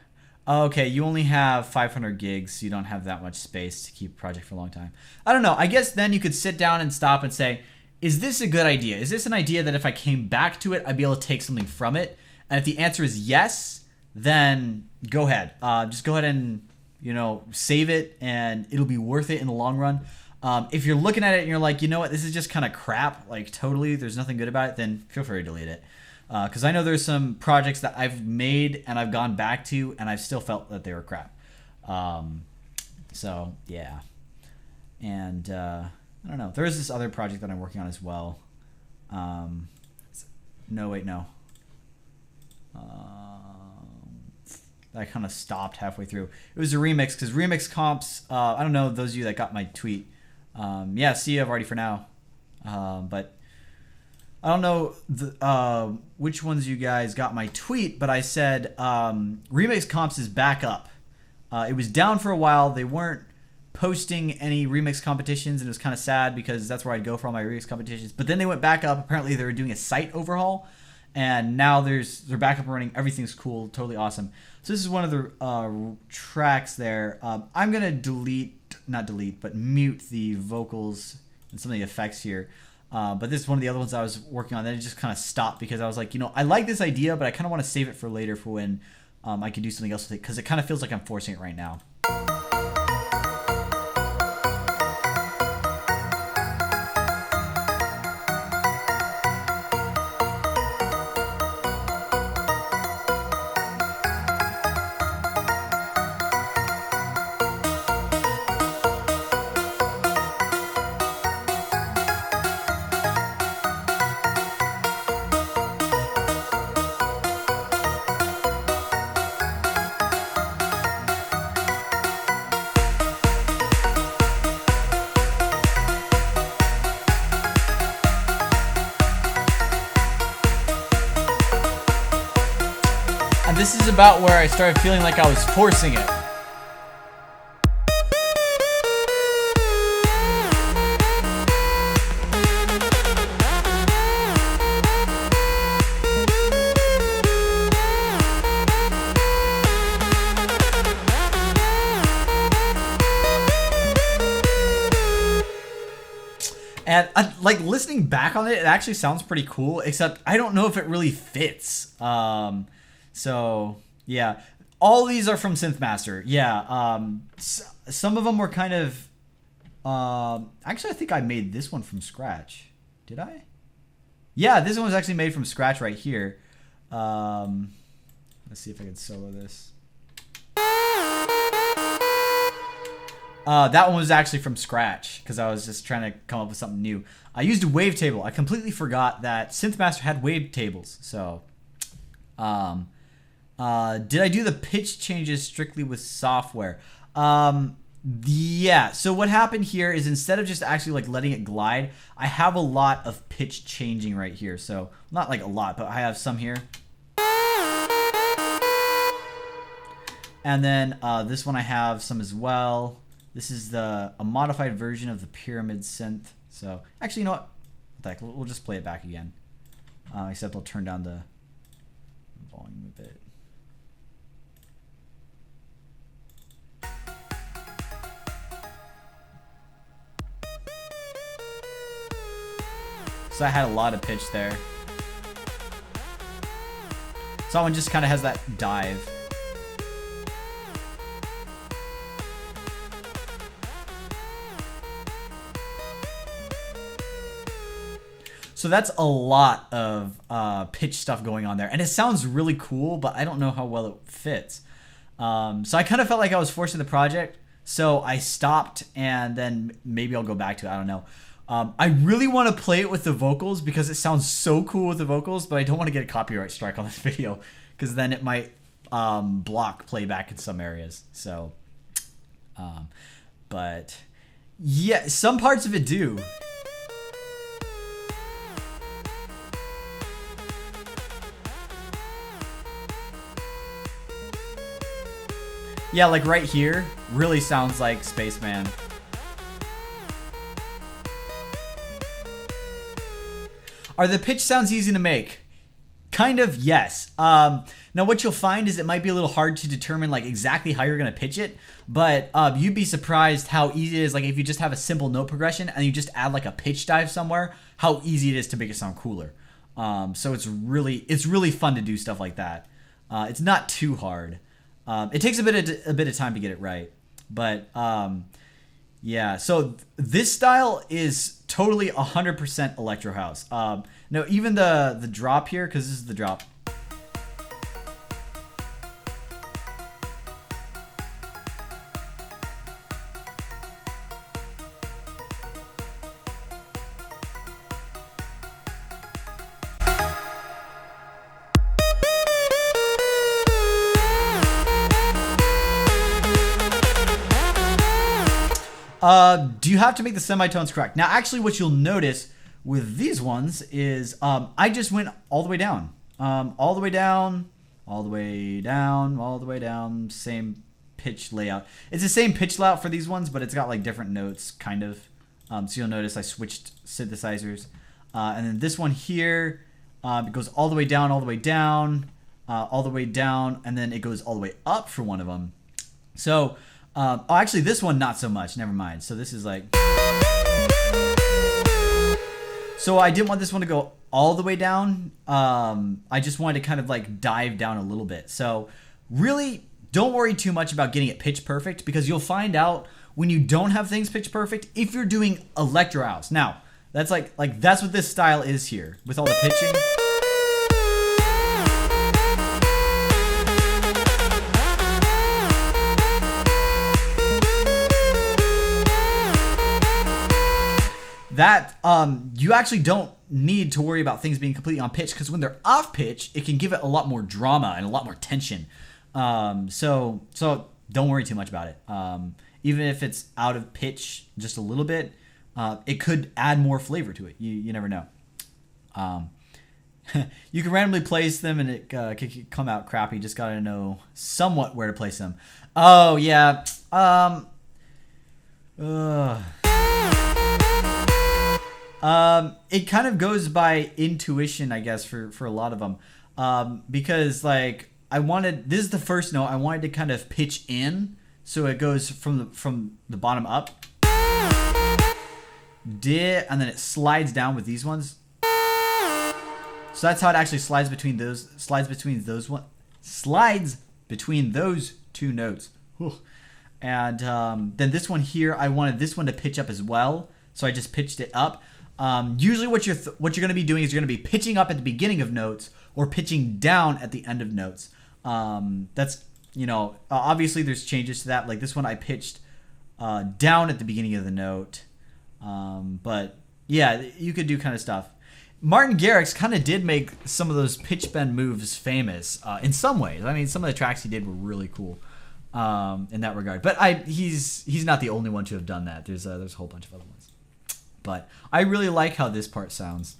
okay. You only have 500 gigs, so you don't have that much space to keep a project for a long time. I don't know. I guess then you could sit down and stop and say, is this a good idea? Is this an idea that if I came back to it, I'd be able to take something from it? And if the answer is yes, then go ahead. Just go ahead and save it, and it'll be worth it in the long run. If you're looking at it and you're like, you know what, this is just kind of crap, like totally, there's nothing good about it, then feel free to delete it. Because I know there's some projects that I've made and I've gone back to, and I've still felt that they were crap. So yeah, and I don't know. There is this other project that I'm working on as well. I kind of stopped halfway through. It was a remix because remix comps. I don't know those of you that got my tweet. Yeah, see you already for now. But I don't know which ones you guys got my tweet. But I said remix comps is back up. It was down for a while. They weren't posting any remix competitions, and it was kind of sad because that's where I'd go for all my remix competitions. But then they went back up. Apparently, they were doing a site overhaul. And now they're back up and running. Everything's cool, totally awesome. So this is one of the tracks there. I'm gonna mute the vocals and some of the effects here. But this is one of the other ones I was working on. Then it just kind of stopped because I was like, I like this idea, but I kind of want to save it for later for when I can do something else with it because it kind of feels like I'm forcing it right now. And this is about where I started feeling like I was forcing it. And like listening back on it, it actually sounds pretty cool, except I don't know if it really fits. So yeah, all these are from Synthmaster. Yeah, some of them were kind of. Actually, I think I made this one from scratch. Did I? Yeah, this one was actually made from scratch right here. Let's see if I can solo this. That one was actually from scratch because I was just trying to come up with something new. I used a wavetable. I completely forgot that Synthmaster had wavetables. So, Did I do the pitch changes strictly with software? Yeah. So what happened here is instead of just actually like letting it glide, I have a lot of pitch changing right here. So not like a lot, but I have some here. And then this one I have some as well. This is a modified version of the pyramid synth. So actually, you know what? We'll just play it back again. Except I'll turn down the volume a bit. So I had a lot of pitch there. So that one just kind of has that dive. So that's a lot of pitch stuff going on there. And it sounds really cool, but I don't know how well it fits. So I kind of felt like I was forcing the project. So I stopped, and then maybe I'll go back to it. I don't know. I really want to play it with the vocals because it sounds so cool with the vocals, but I don't want to get a copyright strike on this video because then it might block playback in some areas. So, but yeah, some parts of it do. Yeah, like right here, really sounds like Spaceman. Are the pitch sounds easy to make? Kind of, yes. Now what you'll find is it might be a little hard to determine like exactly how you're gonna pitch it, but you'd be surprised how easy it is. Like if you just have a simple note progression and you just add like a pitch dive somewhere, how easy it is to make it sound cooler. So it's really fun to do stuff like that. It's not too hard. It takes a bit of time to get it right, but yeah. So this style is totally 100% electro house. No, even the drop here, because this is the drop. Do you have to make the semitones correct? Now, actually, what you'll notice with these ones is I just went all the way down. All the way down, all the way down, all the way down, same pitch layout. It's the same pitch layout for these ones, but it's got like different notes, kind of. So you'll notice I switched synthesizers. And then this one here, it goes all the way down, all the way down, all the way down, and then it goes all the way up for one of them. So... oh, actually, this one not so much. Never mind. So this is like. So I didn't want this one to go all the way down. I just wanted to kind of like dive down a little bit. So really, don't worry too much about getting it pitch perfect because you'll find out when you don't have things pitch perfect if you're doing electro house. Now that's like that's what this style is here with all the pitching. That you actually don't need to worry about things being completely on pitch because when they're off pitch, it can give it a lot more drama and a lot more tension. So don't worry too much about it. Even if it's out of pitch just a little bit, it could add more flavor to it. You never know. You can randomly place them and it could come out crappy. Just gotta know somewhat where to place them. Oh yeah. It kind of goes by intuition, I guess, for a lot of them. Because like this is the first note. I wanted to kind of pitch in, so it goes from the bottom up. And then it slides down with these ones. So that's how it actually slides between those two notes. Whew. And then this one here, I wanted this one to pitch up as well, so I just pitched it up. Usually what you're going to be doing is you're going to be pitching up at the beginning of notes or pitching down at the end of notes. That's, obviously there's changes to that. Like this one I pitched down at the beginning of the note. But yeah, you could do kind of stuff. Martin Garrix kind of did make some of those pitch bend moves famous in some ways. I mean, some of the tracks he did were really cool in that regard. But he's not the only one to have done that. There's a whole bunch of other ones. But I really like how this part sounds.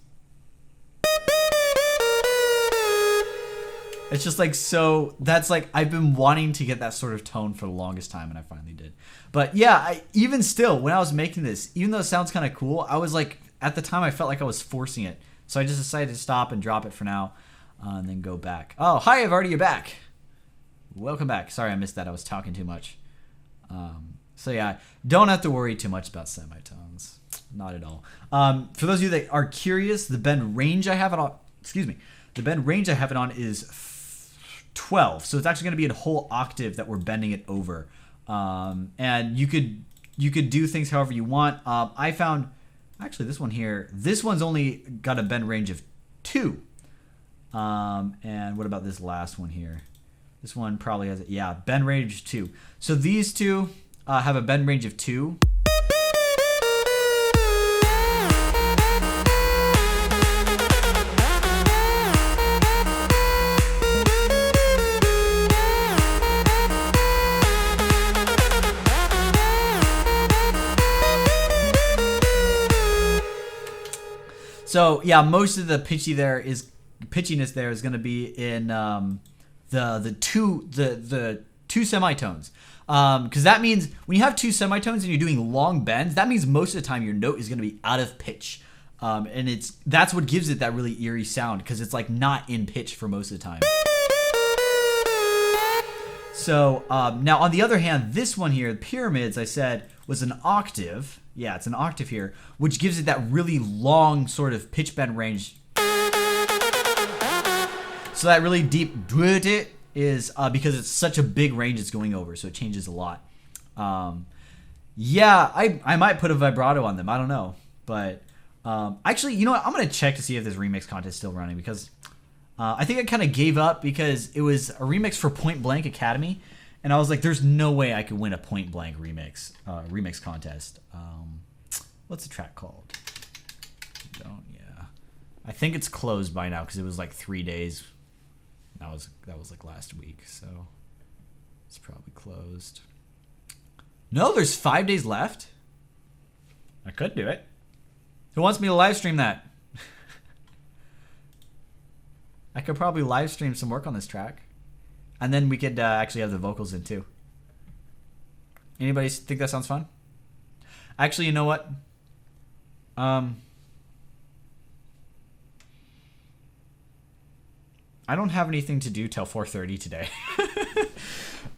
It's just like so. That's like I've been wanting to get that sort of tone for the longest time, and I finally did. But yeah, even still, when I was making this, even though it sounds kind of cool, I was like, at the time, I felt like I was forcing it. So I just decided to stop and drop it for now, and then go back. Oh, hi, I've already back. Welcome back. Sorry, I missed that. I was talking too much. So yeah, don't have to worry too much about semitones. Not at all. For those of you that are curious, the bend range I have it on. Excuse me. The bend range I have it on is 12. So it's actually going to be a whole octave that we're bending it over. And you could do things however you want. I found actually this one here. This one's only got a bend range of 2. And what about this last one here? This one probably has bend range 2. So these two have a bend range of 2. So yeah, most of the pitchiness there is going to be in the two semitones, because that means when you have 2 semitones and you're doing long bends, that means most of the time your note is going to be out of pitch, and that's what gives it that really eerie sound, because it's like not in pitch for most of the time. So now on the other hand, this one here, the pyramids, I said was an octave. Yeah, it's an octave here, which gives it that really long sort of pitch bend range. So that really deep is because it's such a big range it's going over, so it changes a lot. Yeah, I might put a vibrato on them. I don't know. But actually, you know what? I'm going to check to see if this remix contest is still running, because I think I kind of gave up because it was a remix for Point Blank Academy. And I was like, there's no way I could win a Point Blank remix contest. What's the track called? I think it's closed by now because it was like 3 days. That was like last week, so it's probably closed. No, there's 5 days left. I could do it. Who wants me to live stream that? I could probably live stream some work on this track. And then we could actually have the vocals in too. Anybody think that sounds fun? Actually, you know what? I don't have anything to do till 4:30 today.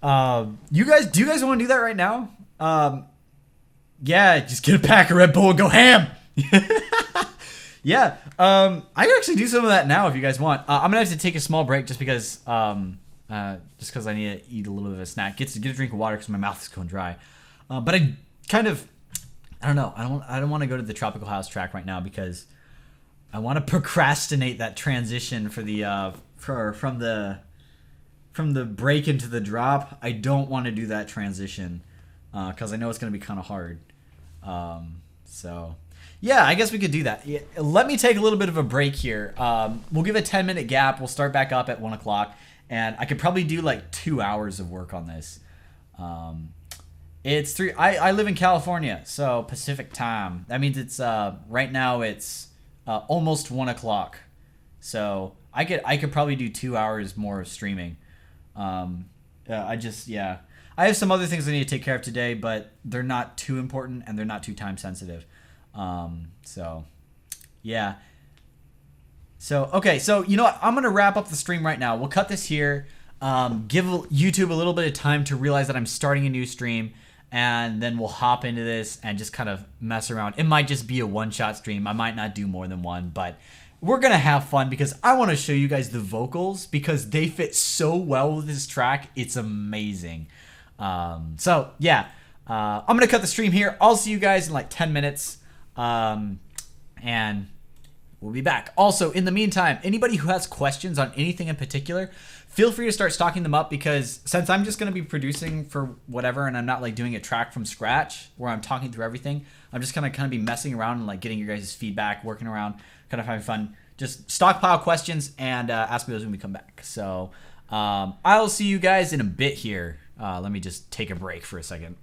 Do you guys want to do that right now? Yeah, just get a pack of Red Bull and go ham. Yeah, I can actually do some of that now if you guys want. I'm gonna have to take a small break just because I need to eat a little bit of a snack, get a drink of water because my mouth is going dry. But I don't know. I don't want to go to the Tropical House track right now because I want to procrastinate that transition for the from the break into the drop. I don't want to do that transition because I know it's going to be kind of hard. So yeah, I guess we could do that. Yeah, let me take a little bit of a break here. We'll give a 10-minute gap. We'll start back up at 1 o'clock. And I could probably do like 2 hours of work on this. It's 3. I live in California, so Pacific time. That means it's right now it's almost 1 o'clock. So I could probably do 2 hours more of streaming. I have some other things I need to take care of today, but they're not too important and they're not too time sensitive. So yeah. So, okay, so you know what? I'm going to wrap up the stream right now. We'll cut this here, give YouTube a little bit of time to realize that I'm starting a new stream, and then we'll hop into this and just kind of mess around. It might just be a one-shot stream. I might not do more than one, but we're going to have fun because I want to show you guys the vocals because they fit so well with this track. It's amazing. So, yeah, I'm going to cut the stream here. I'll see you guys in like 10 minutes, and we'll be back. Also, in the meantime, anybody who has questions on anything in particular, feel free to start stocking them up, because since I'm just going to be producing for whatever and I'm not like doing a track from scratch where I'm talking through everything, I'm just going to kind of be messing around and like getting your guys' feedback, working around, kind of having fun. Just stockpile questions and ask me those when we come back. So I'll see you guys in a bit here. Let me just take a break for a second.